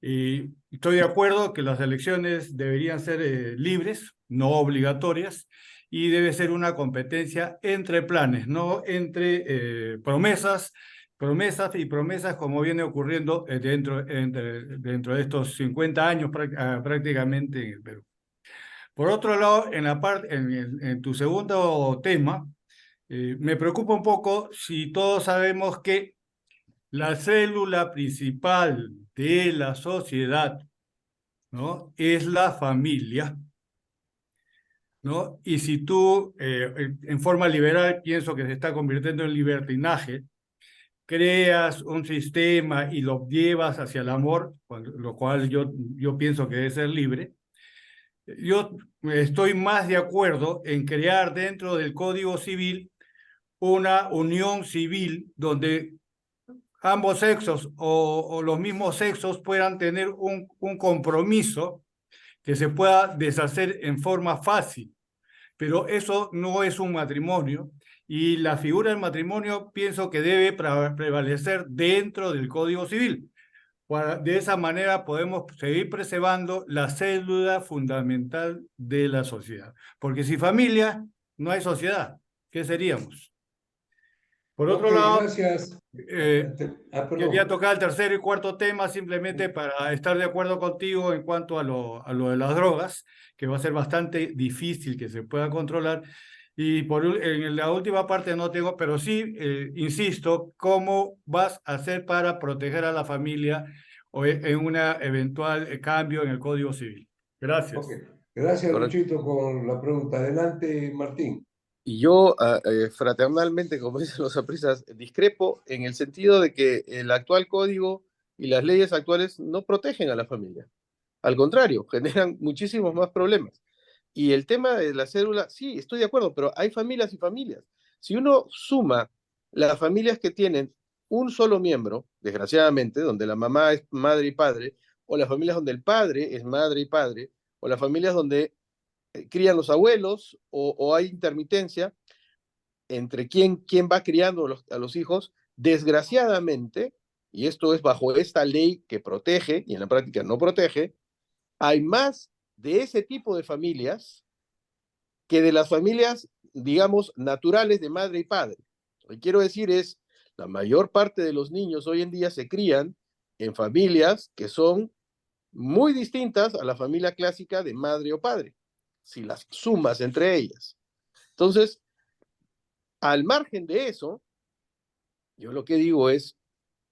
Y estoy de acuerdo que las elecciones deberían ser libres, no obligatorias, y debe ser una competencia entre planes, no entre promesas y promesas, como viene ocurriendo dentro de estos 50 años prácticamente en el Perú. Por otro lado, en tu segundo tema, me preocupa un poco si todos sabemos que la célula principal de la sociedad, ¿no?, es la familia, ¿no? Y si tú, en forma liberal, pienso que se está convirtiendo en libertinaje, creas un sistema y lo llevas hacia el amor, lo cual yo pienso que debe ser libre, yo estoy más de acuerdo en crear dentro del Código Civil una unión civil donde ambos sexos o los mismos sexos puedan tener un compromiso que se pueda deshacer en forma fácil. Pero eso no es un matrimonio, y la figura del matrimonio pienso que debe prevalecer dentro del Código Civil. De esa manera podemos seguir preservando la célula fundamental de la sociedad. Porque sin familia no hay sociedad. ¿Qué seríamos? Por otro Ok, lado, gracias. quería Perdón. tocar el tercer y cuarto tema simplemente para estar de acuerdo contigo en cuanto a lo de las drogas, que va a ser bastante difícil que se pueda controlar. Y en la última parte no tengo, pero sí, insisto, ¿cómo vas a hacer para proteger a la familia en una eventual cambio en el Código Civil? Gracias. Ok, gracias, Correcto. Luchito, por la pregunta. Adelante, Martín. Y yo, fraternalmente, como dicen los apristas, discrepo en el sentido de que el actual código y las leyes actuales no protegen a la familia. Al contrario, generan muchísimos más problemas. Y el tema de la cédula, sí, estoy de acuerdo, pero hay familias y familias. Si uno suma las familias que tienen un solo miembro, desgraciadamente, donde la mamá es madre y padre, o las familias donde el padre es madre y padre, o las familias donde crían los abuelos, o hay intermitencia entre quién va criando a los hijos, desgraciadamente, y esto es bajo esta ley que protege y en la práctica no protege, hay más de ese tipo de familias que de las familias, digamos, naturales de madre y padre. Lo que quiero decir es, la mayor parte de los niños hoy en día se crían en familias que son muy distintas a la familia clásica de madre o padre, si las sumas entre ellas. Entonces, al margen de eso, yo lo que digo es,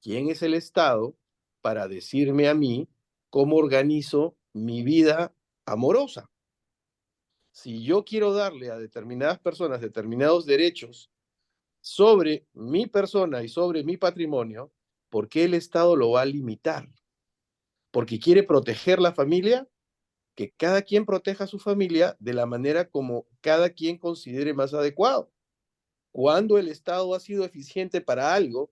¿quién es el Estado para decirme a mí cómo organizo mi vida amorosa? Si yo quiero darle a determinadas personas determinados derechos sobre mi persona y sobre mi patrimonio, ¿por qué el Estado lo va a limitar? ¿Porque quiere proteger la familia? Que cada quien proteja a su familia de la manera como cada quien considere más adecuado. ¿Cuándo el Estado ha sido eficiente para algo,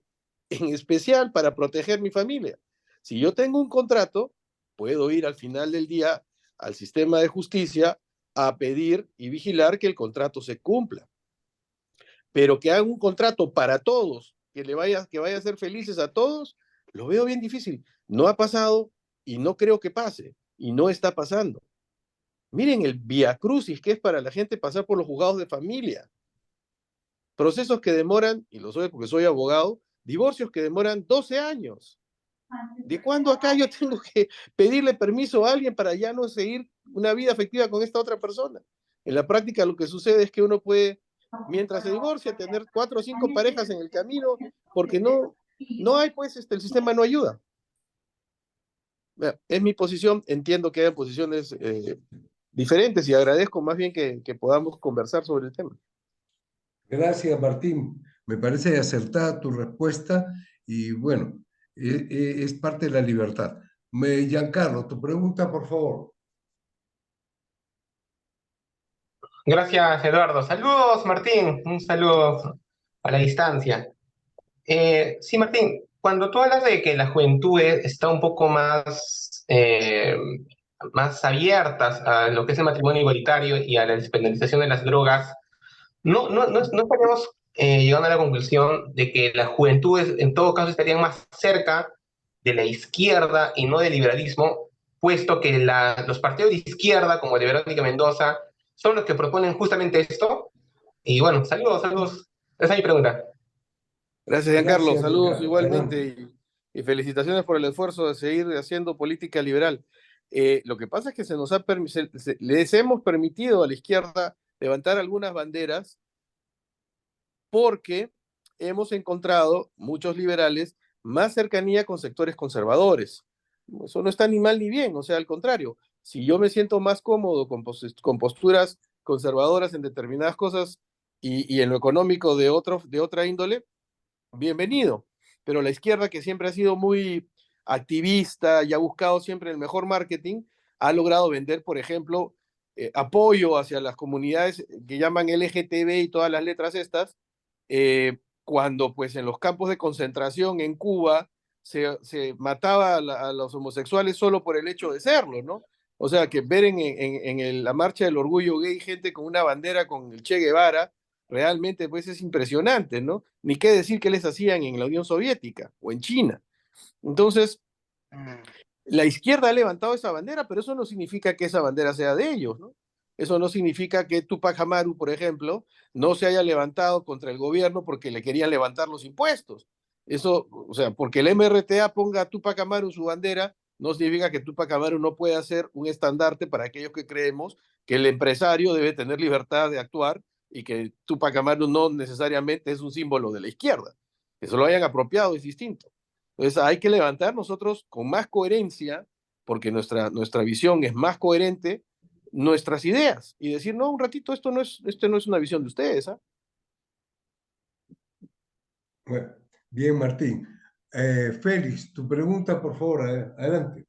en especial para proteger mi familia? Si yo tengo un contrato, puedo ir al final del día al sistema de justicia a pedir y vigilar que el contrato se cumpla. Pero que haga un contrato para todos, que vaya a ser felices a todos, lo veo bien difícil. No ha pasado y no creo que pase, y no está pasando. Miren el viacrucis que es para la gente pasar por los juzgados de familia. Procesos que demoran, y lo soy porque soy abogado, divorcios que demoran 12 años. ¿De cuándo acá yo tengo que pedirle permiso a alguien para ya no seguir una vida afectiva con esta otra persona? En la práctica lo que sucede es que uno puede, mientras se divorcia, tener 4 o 5 parejas en el camino, porque no hay, pues, el sistema no ayuda. Es mi posición, entiendo que hay posiciones diferentes y agradezco más bien que podamos conversar sobre el tema. Gracias, Martín. Me parece acertada tu respuesta y bueno, es parte de la libertad. Giancarlo, tu pregunta, por favor. Gracias, Eduardo. Saludos, Martín. Un saludo a la distancia. Sí, Martín, cuando tú hablas de que la juventud está un poco más abiertas a lo que es el matrimonio igualitario y a la despenalización de las drogas, no estaríamos llegando a la conclusión de que las juventudes en todo caso estarían más cerca de la izquierda y no del liberalismo, puesto que los partidos de izquierda, como el de Verónica Mendoza, son los que proponen justamente esto. Y bueno, saludos. Esa es mi pregunta. Gracias, Giancarlo. Gracias, Saludos Giancarlo. igualmente Adelante. y felicitaciones por el esfuerzo de seguir haciendo política liberal. Lo que pasa es que les hemos permitido a la izquierda levantar algunas banderas porque hemos encontrado muchos liberales más cercanía con sectores conservadores. Eso no está ni mal ni bien, o sea, al contrario, si yo me siento más cómodo con posturas conservadoras en determinadas cosas y en lo económico de otra índole, bienvenido. Pero la izquierda, que siempre ha sido muy activista y ha buscado siempre el mejor marketing, ha logrado vender, por ejemplo, apoyo hacia las comunidades que llaman LGTB y todas las letras estas, cuando pues en los campos de concentración en Cuba se mataba a los homosexuales solo por el hecho de serlo, ¿no? O sea, que ver en la marcha del orgullo gay gente con una bandera con el Che Guevara, realmente pues es impresionante, ¿no? Ni qué decir que les hacían en la Unión Soviética o en China. Entonces, la izquierda ha levantado esa bandera, pero eso no significa que esa bandera sea de ellos, ¿no? Eso no significa que Tupac Amaru, por ejemplo, no se haya levantado contra el gobierno porque le querían levantar los impuestos. Eso, o sea, porque el MRTA ponga a Tupac Amaru su bandera, no significa que Tupac Amaru no pueda ser un estandarte para aquellos que creemos que el empresario debe tener libertad de actuar y que Tupac Amaru no necesariamente es un símbolo de la izquierda. Que se lo hayan apropiado es distinto. Entonces hay que levantar nosotros con más coherencia, porque nuestra visión es más coherente, nuestras ideas y decir, no, un ratito, esto no es una visión de ustedes. ¿Ah? Bueno, bien, Martín. Félix, tu pregunta, por favor, adelante.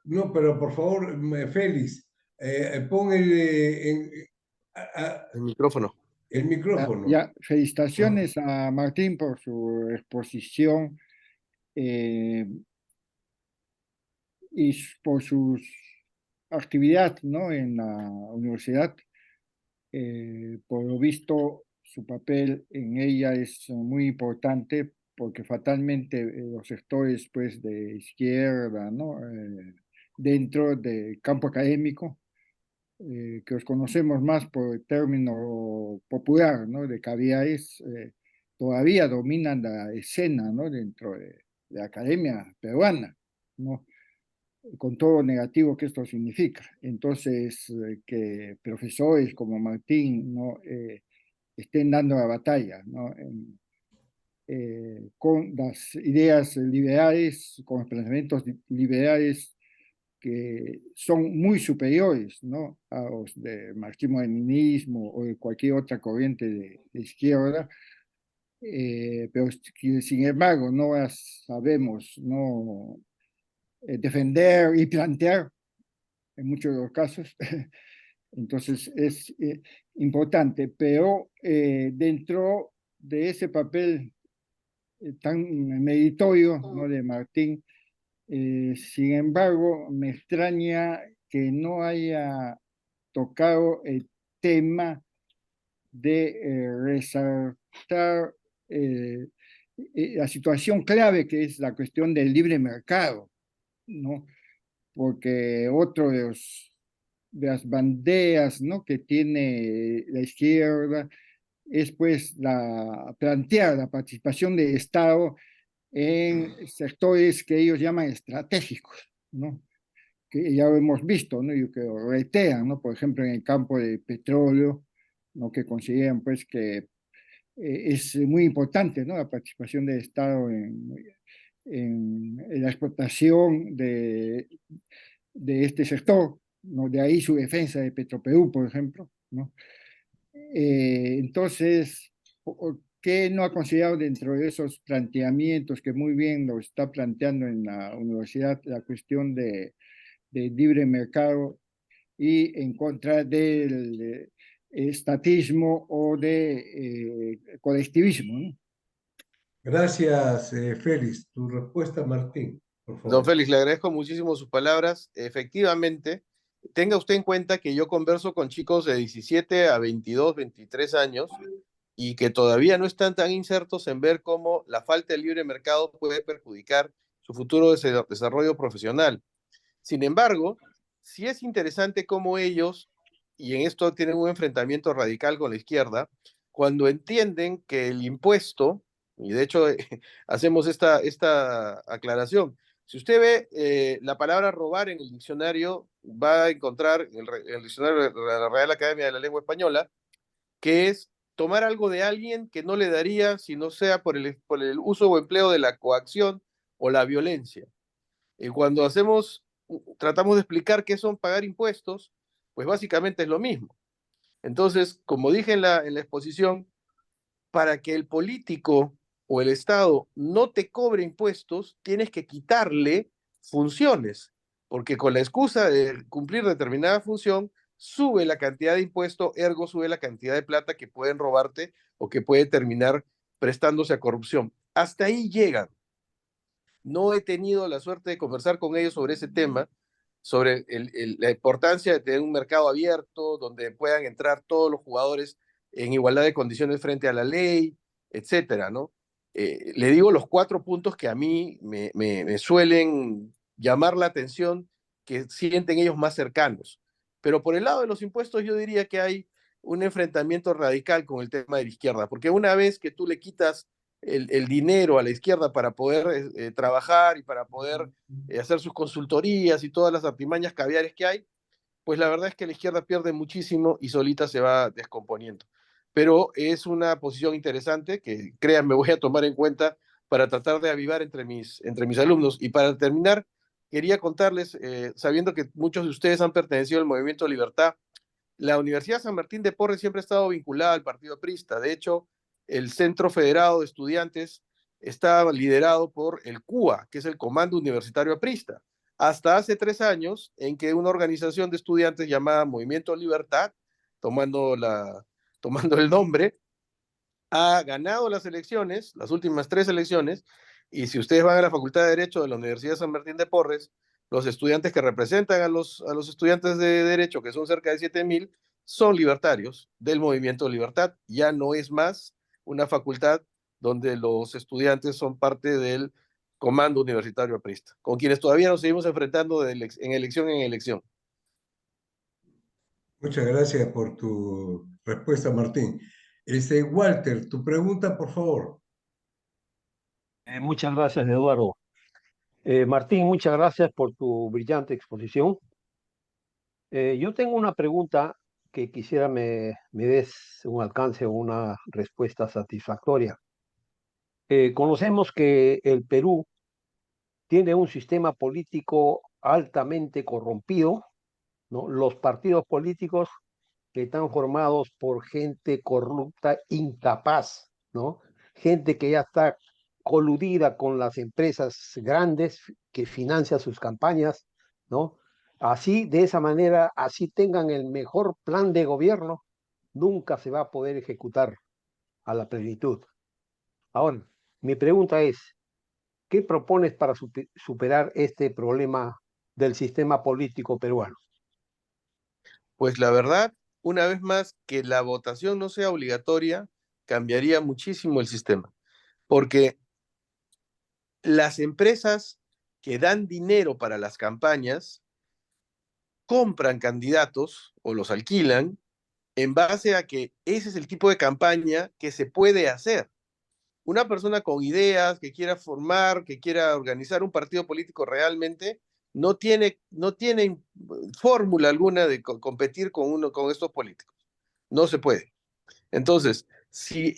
No, pero por favor, Félix, pon El micrófono. el micrófono. Ya, felicitaciones a Martín por su exposición y por sus actividades, ¿no? En la universidad. Por lo visto, su papel en ella es muy importante porque fatalmente los sectores pues, de izquierda, ¿no? Dentro del campo académico, que os conocemos más por el término popular, ¿no? De caviares, todavía dominan la escena, ¿no? Dentro de la academia peruana, ¿no? Con todo lo negativo que esto significa. Entonces, que profesores como Martín, ¿no? Estén dando la batalla, ¿no? Con las ideas liberales, con los pensamientos liberales que son muy superiores, ¿no? A los de marxismo-leninismo o de cualquier otra corriente de izquierda, pero sin embargo no las sabemos, ¿no? Defender y plantear en muchos de los casos. Entonces es importante, pero dentro de ese papel tan meritorio, ¿no? De Martín, sin embargo, me extraña que no haya tocado el tema de resaltar la situación clave que es la cuestión del libre mercado, ¿no? Porque otro de las banderas, ¿no? Que tiene la izquierda es pues plantear la participación del Estado en sectores que ellos llaman estratégicos, ¿no? Que ya lo hemos visto, ¿no? Y que lo reiteran, ¿no? Por ejemplo, en el campo del petróleo, ¿no? Que consideran, pues, que es muy importante, ¿no? La participación del Estado en la explotación de este sector, ¿no? De ahí su defensa de Petroperú, por ejemplo, ¿no? Entonces, ¿qué no ha considerado dentro de esos planteamientos que muy bien lo está planteando en la universidad, la cuestión de libre mercado y en contra de estatismo o de colectivismo, ¿no? Gracias, Félix. Tu respuesta, Martín, por Don favor. Félix, le agradezco muchísimo sus palabras. Efectivamente, tenga usted en cuenta que yo converso con chicos de 17 a 22, 23 años y que todavía no están tan insertos en ver cómo la falta de libre mercado puede perjudicar su futuro desarrollo profesional. Sin embargo, sí es interesante cómo ellos, y en esto tienen un enfrentamiento radical con la izquierda, cuando entienden que el impuesto, y de hecho hacemos esta aclaración, si usted ve la palabra robar en el diccionario, va a encontrar en el diccionario de la Real Academia de la Lengua Española, que es tomar algo de alguien que no le daría si no sea por el uso o empleo de la coacción o la violencia. Y cuando tratamos de explicar qué son pagar impuestos, pues básicamente es lo mismo. Entonces, como dije en la exposición, para que el político o el Estado no te cobre impuestos, tienes que quitarle funciones, porque con la excusa de cumplir determinada función, sube la cantidad de impuestos, ergo sube la cantidad de plata que pueden robarte o que puede terminar prestándose a corrupción. Hasta ahí llegan. No he tenido la suerte de conversar con ellos sobre ese tema, sobre la importancia de tener un mercado abierto donde puedan entrar todos los jugadores en igualdad de condiciones frente a la ley, etcétera, ¿no? Le digo los 4 puntos que a mí me suelen llamar la atención, que sienten ellos más cercanos. Pero por el lado de los impuestos yo diría que hay un enfrentamiento radical con el tema de la izquierda, porque una vez que tú le quitas el dinero a la izquierda para poder trabajar y para poder hacer sus consultorías y todas las artimañas caviares que hay, pues la verdad es que la izquierda pierde muchísimo y solita se va descomponiendo. Pero es una posición interesante que, créanme, voy a tomar en cuenta para tratar de avivar entre mis alumnos. Y para terminar, quería contarles, sabiendo que muchos de ustedes han pertenecido al Movimiento Libertad, la Universidad San Martín de Porres siempre ha estado vinculada al Partido Aprista. De hecho, el Centro Federado de Estudiantes está liderado por el CUA, que es el Comando Universitario Aprista. Hasta hace 3 años, en que una organización de estudiantes llamada Movimiento Libertad, tomando el nombre, ha ganado las elecciones, las últimas 3 elecciones, y si ustedes van a la Facultad de Derecho de la Universidad San Martín de Porres, los estudiantes que representan a los estudiantes de Derecho, que son cerca de 7.000, son libertarios del Movimiento Libertad. Ya no es más una facultad donde los estudiantes son parte del Comando Universitario Aprista, con quienes todavía nos seguimos enfrentando en elección. Muchas gracias por tu respuesta, Martín. Walter, tu pregunta, por favor. Muchas gracias, Eduardo. Martín, muchas gracias por tu brillante exposición. Yo tengo una pregunta que quisiera me des un alcance o una respuesta satisfactoria. Conocemos que el Perú tiene un sistema político altamente corrompido, ¿no? Los partidos políticos que están formados por gente corrupta, incapaz, ¿no? Gente que ya está coludida con las empresas grandes que financian sus campañas, ¿no? Así, de esa manera, así tengan el mejor plan de gobierno, nunca se va a poder ejecutar a la plenitud. Ahora, mi pregunta es, ¿qué propones para superar este problema del sistema político peruano? Pues la verdad, una vez más, que la votación no sea obligatoria cambiaría muchísimo el sistema, porque las empresas que dan dinero para las campañas compran candidatos o los alquilan en base a que ese es el tipo de campaña que se puede hacer. Una persona con ideas, que quiera formar, que quiera organizar un partido político realmente, no tiene fórmula alguna de competir con estos políticos. No se puede. Entonces, si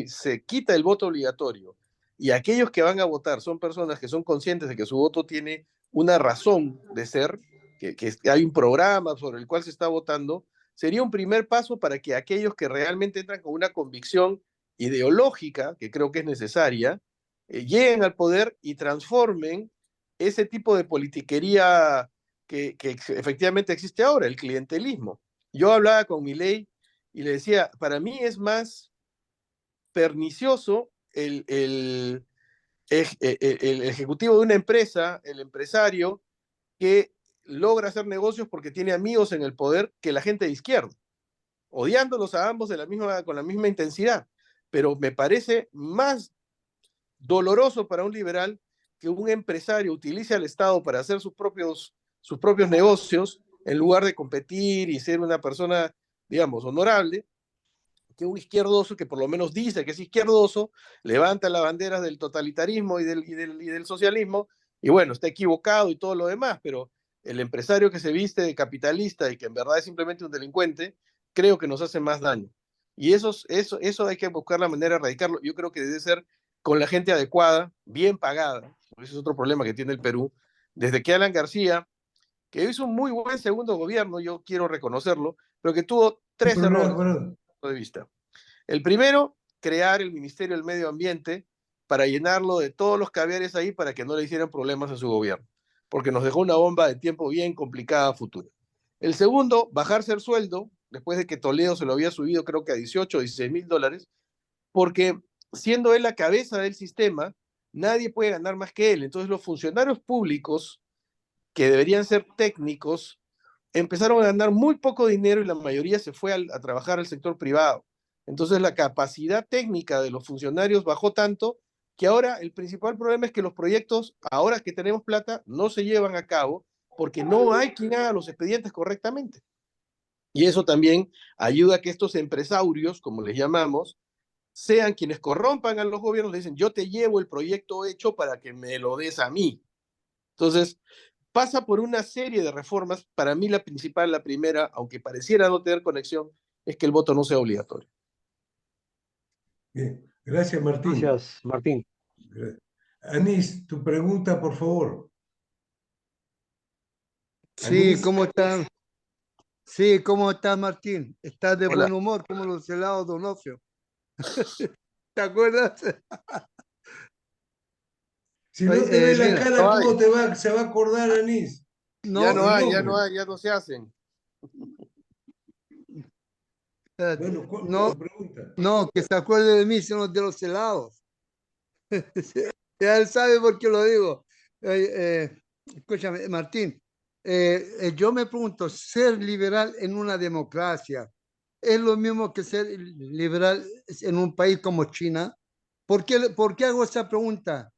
se quita el voto obligatorio y aquellos que van a votar son personas que son conscientes de que su voto tiene una razón de ser, que hay un programa sobre el cual se está votando, sería un primer paso para que aquellos que realmente entran con una convicción ideológica, que creo que es necesaria, lleguen al poder y transformen ese tipo de politiquería que efectivamente existe ahora, el clientelismo. Yo hablaba con Milei y le decía, para mí es más pernicioso el ejecutivo de una empresa, el empresario, que logra hacer negocios porque tiene amigos en el poder, que la gente de izquierda, odiándolos a ambos con la misma intensidad. Pero me parece más doloroso para un liberal que un empresario utilice al Estado para hacer sus propios negocios en lugar de competir y ser una persona, digamos, honorable, que un izquierdoso que por lo menos dice que es izquierdoso, levanta las banderas del totalitarismo y del socialismo, y bueno, está equivocado y todo lo demás, pero el empresario que se viste de capitalista y que en verdad es simplemente un delincuente, creo que nos hace más daño. Y eso hay que buscar la manera de erradicarlo. Yo creo que debe ser con la gente adecuada, bien pagada. Ese es otro problema que tiene el Perú. Desde que Alan García, que hizo un muy buen segundo gobierno, yo quiero reconocerlo, pero que tuvo tres errores desde mi punto de vista. El primero, crear el Ministerio del Medio Ambiente para llenarlo de todos los caviares ahí para que no le hicieran problemas a su gobierno, porque nos dejó una bomba de tiempo bien complicada a futuro. El segundo, bajarse el sueldo, después de que Toledo se lo había subido creo que a 18 o 16 mil dólares, porque siendo él la cabeza del sistema, nadie puede ganar más que él. Entonces los funcionarios públicos, que deberían ser técnicos, empezaron a ganar muy poco dinero y la mayoría se fue a trabajar al sector privado. Entonces la capacidad técnica de los funcionarios bajó tanto que ahora el principal problema es que los proyectos, ahora que tenemos plata, no se llevan a cabo porque no hay quien haga los expedientes correctamente. Y eso también ayuda a que estos empresarios, como les llamamos, sean quienes corrompan a los gobiernos, le dicen, yo te llevo el proyecto hecho para que me lo des a mí. Entonces, pasa por una serie de reformas. Para mí la principal, la primera, aunque pareciera no tener conexión, es que el voto no sea obligatorio. Bien, gracias Martín. Gracias, Martín. Anís, tu pregunta, por favor. Sí, Anís. ¿cómo están? Sí, ¿cómo estás, Martín? ¿Estás de Hola. buen humor como los helados de Onofrio? ¿Te acuerdas? Si no te ve la mira, cara, ¿cómo se va a acordar, Anís? no, Ya no hay, nombre. ya no se hacen. Bueno, ¿cuál no, pregunta? no, que se acuerde de mí, sino de los helados. Ya él sabe por qué lo digo. Escúchame, Martín, yo me pregunto, ser liberal en una democracia, ¿es lo mismo que ser liberal en un país como China? ¿Por qué hago esa pregunta?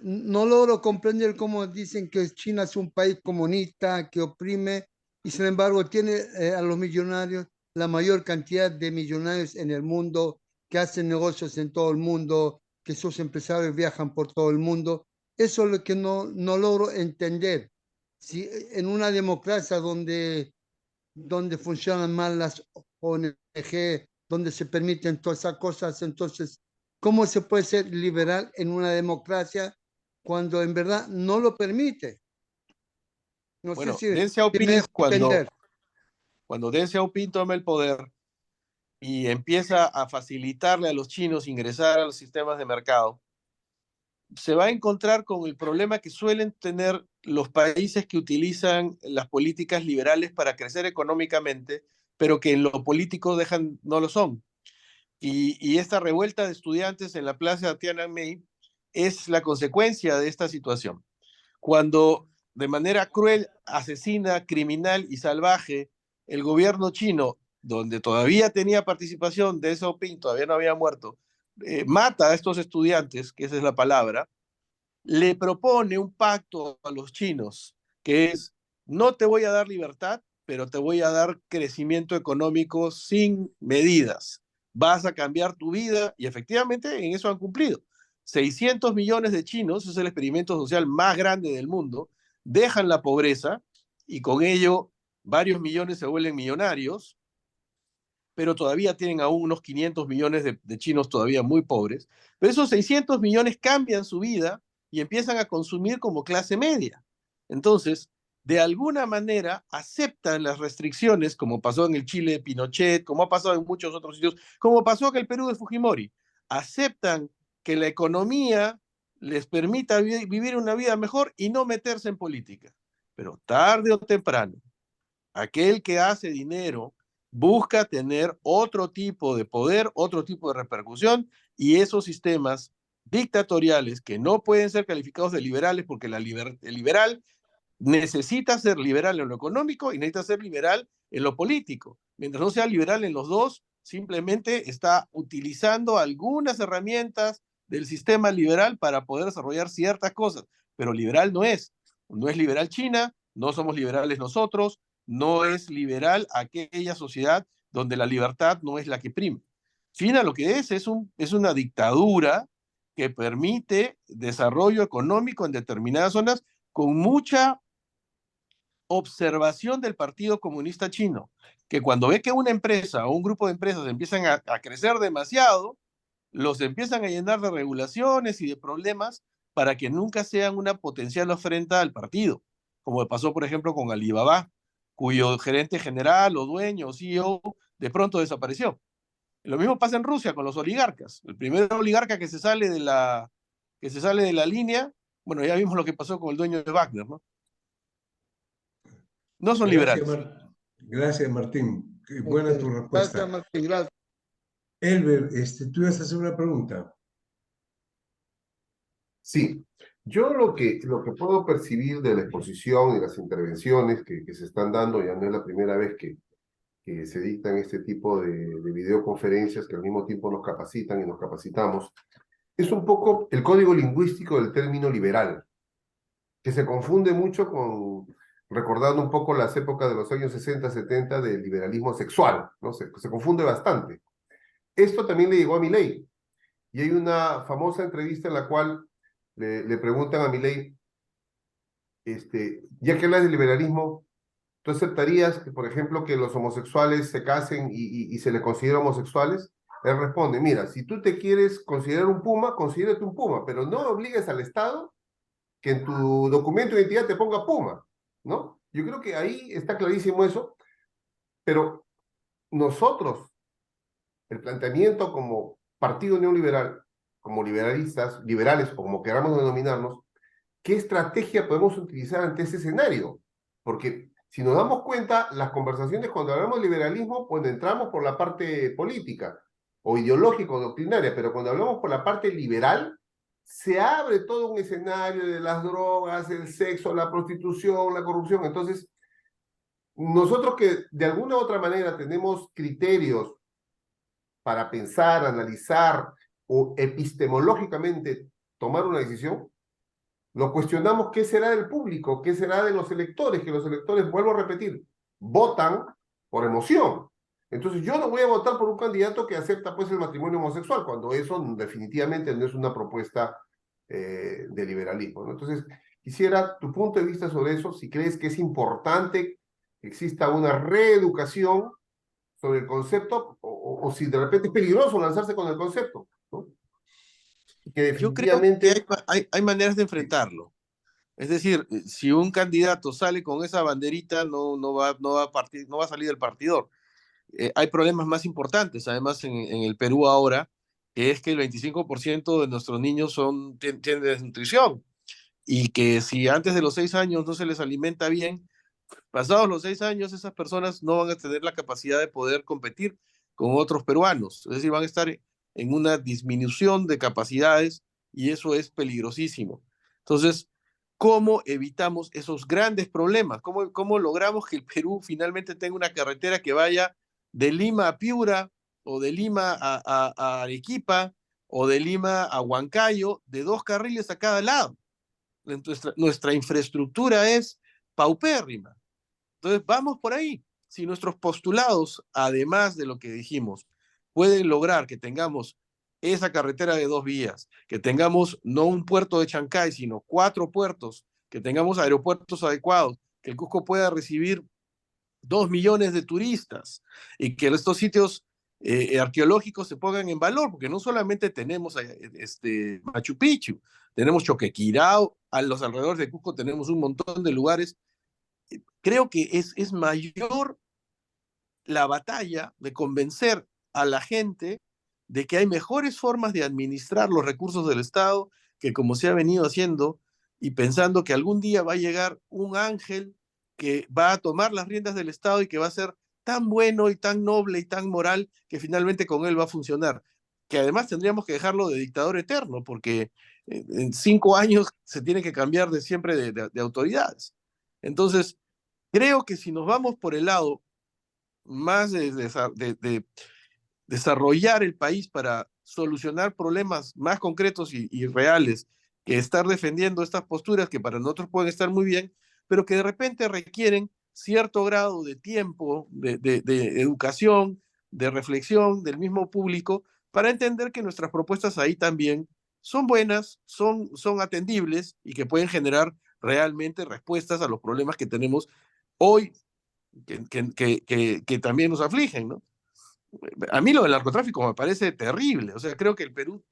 No logro comprender cómo dicen que China es un país comunista, que oprime, y sin embargo tiene a los millonarios, la mayor cantidad de millonarios en el mundo, que hacen negocios en todo el mundo, que sus empresarios viajan por todo el mundo. Eso es lo que no logro entender. Si en una democracia donde funcionan mal las ONG, donde se permiten todas esas cosas, entonces, ¿cómo se puede ser liberal en una democracia cuando en verdad no lo permite? No Bueno, sé Deng si me Xiaoping, dejo entender. cuando Deng Xiaoping toma el poder y empieza a facilitarle a los chinos ingresar a los sistemas de mercado, se va a encontrar con el problema que suelen tener los países que utilizan las políticas liberales para crecer económicamente, pero que en lo político no lo son. Y esta revuelta de estudiantes en la plaza Tiananmen es la consecuencia de esta situación. Cuando de manera cruel, asesina, criminal y salvaje, el gobierno chino, donde todavía tenía participación de Deng Xiaoping, todavía no había muerto, mata a estos estudiantes, que esa es la palabra, le propone un pacto a los chinos, que es, no te voy a dar libertad, pero te voy a dar crecimiento económico sin medidas. Vas a cambiar tu vida y efectivamente en eso han cumplido. 600 millones de chinos, es el experimento social más grande del mundo, dejan la pobreza y con ello varios millones se vuelven millonarios, pero todavía tienen aún unos 500 millones de chinos todavía muy pobres. Pero esos 600 millones cambian su vida y empiezan a consumir como clase media. Entonces, de alguna manera aceptan las restricciones, como pasó en el Chile de Pinochet, como ha pasado en muchos otros sitios, como pasó en el Perú de Fujimori. Aceptan que la economía les permita vivir una vida mejor y no meterse en política. Pero tarde o temprano, aquel que hace dinero busca tener otro tipo de poder, otro tipo de repercusión, y esos sistemas dictatoriales que no pueden ser calificados de liberales porque el liberal necesita ser liberal en lo económico y necesita ser liberal en lo político. Mientras no sea liberal en los dos, simplemente está utilizando algunas herramientas del sistema liberal para poder desarrollar ciertas cosas, pero liberal no es. No es liberal China, no somos liberales nosotros, no es liberal aquella sociedad donde la libertad no es la que prima. China lo que es una dictadura que permite desarrollo económico en determinadas zonas con mucha observación del Partido Comunista Chino, que cuando ve que una empresa o un grupo de empresas empiezan a crecer demasiado, los empiezan a llenar de regulaciones y de problemas para que nunca sean una potencial ofrenda al partido, como pasó, por ejemplo, con Alibaba, cuyo gerente general o dueño o CEO de pronto desapareció. Lo mismo pasa en Rusia con los oligarcas. El primer oligarca que se sale de la línea, bueno, ya vimos lo que pasó con el dueño de Wagner, ¿no? No son liberales. Gracias, Martín. Buena tu respuesta. Gracias, Martín. Gracias. Elber, tú ibas a hacer una pregunta. Sí, yo lo que puedo percibir de la exposición y las intervenciones que se están dando, ya no es la primera vez que se dictan este tipo de videoconferencias que al mismo tiempo nos capacitan y nos capacitamos, es un poco el código lingüístico del término liberal, que se confunde mucho con, recordando un poco las épocas de los años 60, 70 del liberalismo sexual, ¿no? Se confunde bastante. Esto también le llegó a Milei, y hay una famosa entrevista en la cual le preguntan a Milei, ya que hablas de liberalismo, ¿tú aceptarías que, por ejemplo, que los homosexuales se casen y se les considera homosexuales? Él responde, mira, si tú te quieres considerar un puma, considérate un puma, pero no obligues al Estado que en tu documento de identidad te ponga puma, ¿no? Yo creo que ahí está clarísimo eso, pero nosotros, el planteamiento como partido neoliberal, como liberalistas, liberales, o como queramos denominarnos, ¿qué estrategia podemos utilizar ante ese escenario? Porque si nos damos cuenta, las conversaciones cuando hablamos de liberalismo, pues entramos por la parte política, o ideológica, o doctrinaria, pero cuando hablamos por la parte liberal, se abre todo un escenario de las drogas, el sexo, la prostitución, la corrupción. Entonces, nosotros que de alguna u otra manera tenemos criterios para pensar, analizar o epistemológicamente tomar una decisión, lo cuestionamos qué será del público, qué será de los electores, que los electores, vuelvo a repetir, votan por emoción. Entonces yo no voy a votar por un candidato que acepta pues el matrimonio homosexual, cuando eso definitivamente no es una propuesta de liberalismo, ¿no? Entonces quisiera tu punto de vista sobre eso, si crees que es importante que exista una reeducación sobre el concepto, o si de repente es peligroso lanzarse con el concepto, ¿no? Que Yo creo que definitivamente hay maneras de enfrentarlo. Es decir, si un candidato sale con esa banderita, no va a salir del partidor. Hay problemas más importantes, además, en el Perú ahora, que es que el 25% de nuestros niños tienen desnutrición, y que si antes de los 6 años no se les alimenta bien, pasados los 6 años esas personas no van a tener la capacidad de poder competir con otros peruanos. Es decir, van a estar en una disminución de capacidades, y eso es peligrosísimo. Entonces, ¿cómo evitamos esos grandes problemas? ¿Cómo logramos que el Perú finalmente tenga una carretera que vaya de Lima a Piura, o de Lima a Arequipa, o de Lima a Huancayo, de 2 carriles a cada lado? Nuestra infraestructura es paupérrima. Entonces, vamos por ahí. Si nuestros postulados, además de lo que dijimos, pueden lograr que tengamos esa carretera de 2 vías, que tengamos no un puerto de Chancay, sino 4 puertos, que tengamos aeropuertos adecuados, que el Cusco pueda recibir 2 millones de turistas, y que estos sitios arqueológicos se pongan en valor, porque no solamente tenemos Machu Picchu, tenemos Choquequirao, a los alrededores de Cusco tenemos un montón de lugares. Creo que es mayor la batalla de convencer a la gente de que hay mejores formas de administrar los recursos del Estado que como se ha venido haciendo, y pensando que algún día va a llegar un ángel que va a tomar las riendas del Estado y que va a ser tan bueno y tan noble y tan moral que finalmente con él va a funcionar. Que además tendríamos que dejarlo de dictador eterno, porque en 5 años se tiene que cambiar de siempre de autoridades. Entonces, creo que si nos vamos por el lado más de desarrollar el país para solucionar problemas más concretos y reales, que estar defendiendo estas posturas que para nosotros pueden estar muy bien, pero que de repente requieren cierto grado de tiempo, de educación, de reflexión del mismo público, para entender que nuestras propuestas ahí también son buenas, son atendibles y que pueden generar realmente respuestas a los problemas que tenemos hoy, que también nos afligen, ¿no? A mí lo del narcotráfico me parece terrible. O sea, creo que el Perú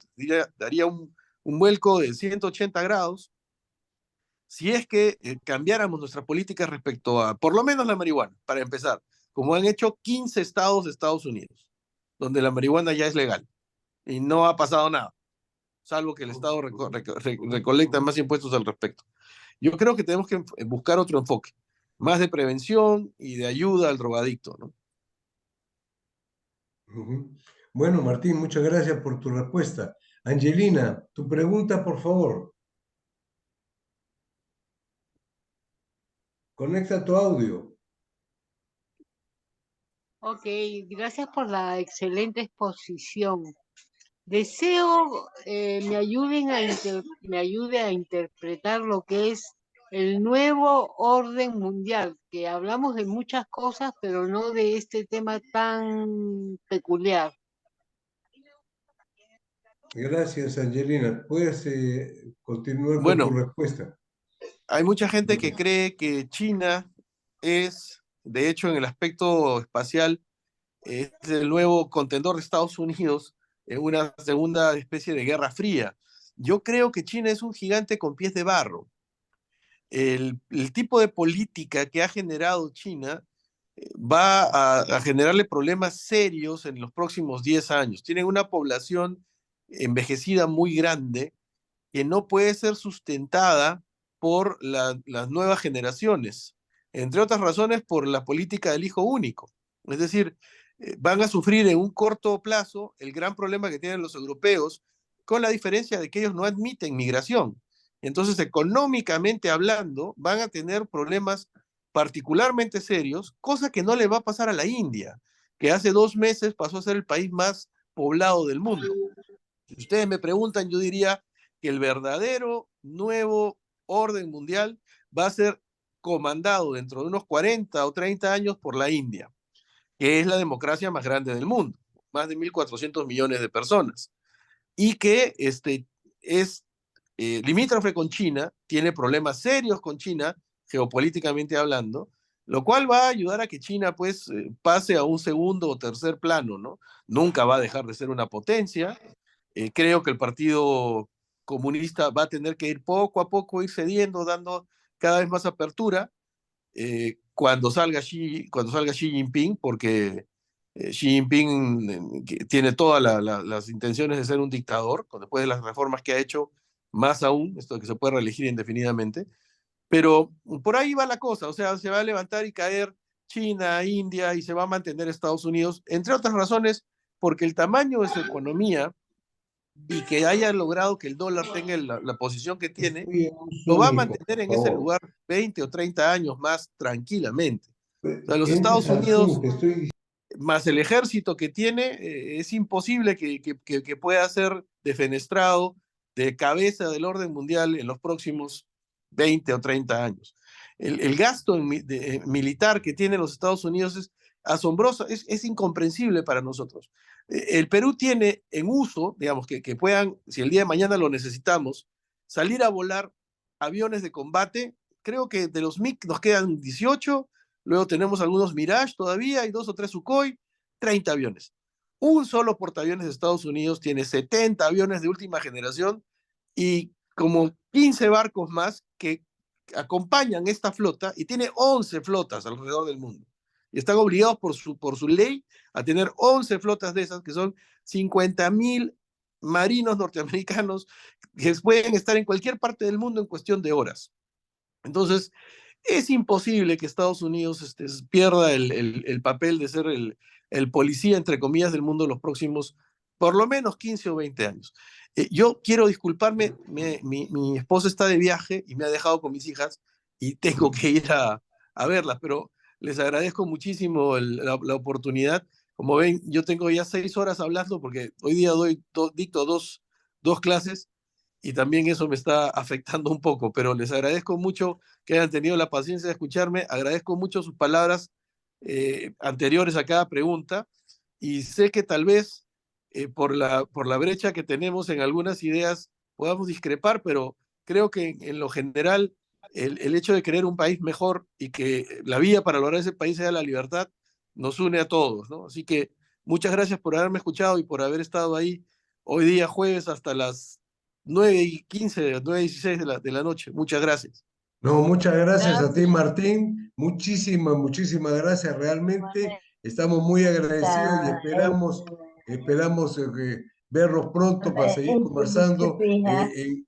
daría un vuelco de 180 grados si es que cambiáramos nuestra política respecto a, por lo menos la marihuana, para empezar, como han hecho 15 estados de Estados Unidos, donde la marihuana ya es legal y no ha pasado nada, salvo que el Estado recolecta más impuestos al respecto. Yo creo que tenemos que buscar otro enfoque, más de prevención y de ayuda al drogadicto, ¿no? Bueno, Martín, muchas gracias por tu respuesta. Angelina, tu pregunta, por favor. Conecta tu audio. Ok, gracias por la excelente exposición. Deseo me ayude a interpretar lo que es el nuevo orden mundial, que hablamos de muchas cosas, pero no de este tema tan peculiar. Gracias, Angelina. Puedes continuar con tu Bueno, respuesta. hay mucha gente que cree que China es, de hecho, en el aspecto espacial, es el nuevo contendor de Estados Unidos en una segunda especie de guerra fría. Yo creo que China es un gigante con pies de barro. El tipo de política que ha generado China va a generarle problemas serios en los próximos 10 años. Tienen una población envejecida muy grande que no puede ser sustentada por las nuevas generaciones, entre otras razones por la política del hijo único. Es decir, van a sufrir en un corto plazo el gran problema que tienen los europeos, con la diferencia de que ellos no admiten migración. Entonces, económicamente hablando, van a tener problemas particularmente serios, cosa que no le va a pasar a la India, que hace 2 meses pasó a ser el país más poblado del mundo. Si ustedes me preguntan, yo diría que el verdadero nuevo orden mundial va a ser comandado dentro de unos 40 o 30 años por la India, que es la democracia más grande del mundo, más de 1.400 millones de personas, y que es limítrofe con China, tiene problemas serios con China, geopolíticamente hablando, lo cual va a ayudar a que China pues pase a un segundo o tercer plano, ¿no? Nunca va a dejar de ser una potencia. Creo que el Partido Comunista va a tener que ir poco a poco, ir cediendo, dando cada vez más apertura cuando salga Xi Jinping, porque Xi Jinping tiene todas las intenciones de ser un dictador, después de las reformas que ha hecho, más aún, esto de que se puede reelegir indefinidamente, pero por ahí va la cosa, o sea, se va a levantar y caer China, India, y se va a mantener Estados Unidos, entre otras razones, porque el tamaño de su economía y que haya logrado que el dólar tenga la posición que tiene, lo va a mantener en ese lugar 20 o 30 años más tranquilamente. O sea, los Estados Unidos, más el ejército que tiene, es imposible que pueda ser defenestrado de cabeza del orden mundial en los próximos 20 o 30 años. El gasto militar que tienen los Estados Unidos es asombroso, es incomprensible para nosotros. El Perú tiene en uso, digamos, que puedan, si el día de mañana lo necesitamos, salir a volar aviones de combate. Creo que de los MiG nos quedan 18, luego tenemos algunos Mirage todavía, y 2 o 3 Sukhoi, 30 aviones. Un solo portaaviones de Estados Unidos tiene 70 aviones de última generación y como 15 barcos más que acompañan esta flota, y tiene 11 flotas alrededor del mundo. Y están obligados por su ley a tener 11 flotas de esas, que son 50.000 marinos norteamericanos que pueden estar en cualquier parte del mundo en cuestión de horas. Entonces, Es imposible que Estados Unidos pierda el papel de ser el policía, entre comillas, del mundo los próximos, por lo menos 15 o 20 años. Yo quiero disculparme, mi esposa está de viaje y me ha dejado con mis hijas y tengo que ir a verlas, pero les agradezco muchísimo la oportunidad. Como ven, yo tengo ya 6 horas hablando porque hoy día dicto dos clases y también eso me está afectando un poco, pero les agradezco mucho que hayan tenido la paciencia de escucharme, agradezco mucho sus palabras anteriores a cada pregunta y sé que tal vez por la brecha que tenemos en algunas ideas podamos discrepar, pero creo que en lo general el hecho de querer un país mejor y que la vía para lograr ese país sea la libertad nos une a todos, ¿no? Así que muchas gracias por haberme escuchado y por haber estado ahí hoy día jueves hasta las 9:15, 9:16 de la noche. Muchas gracias. No, muchas gracias a ti, Martín. Muchísimas gracias. Realmente estamos muy agradecidos y esperamos verlos pronto para seguir conversando en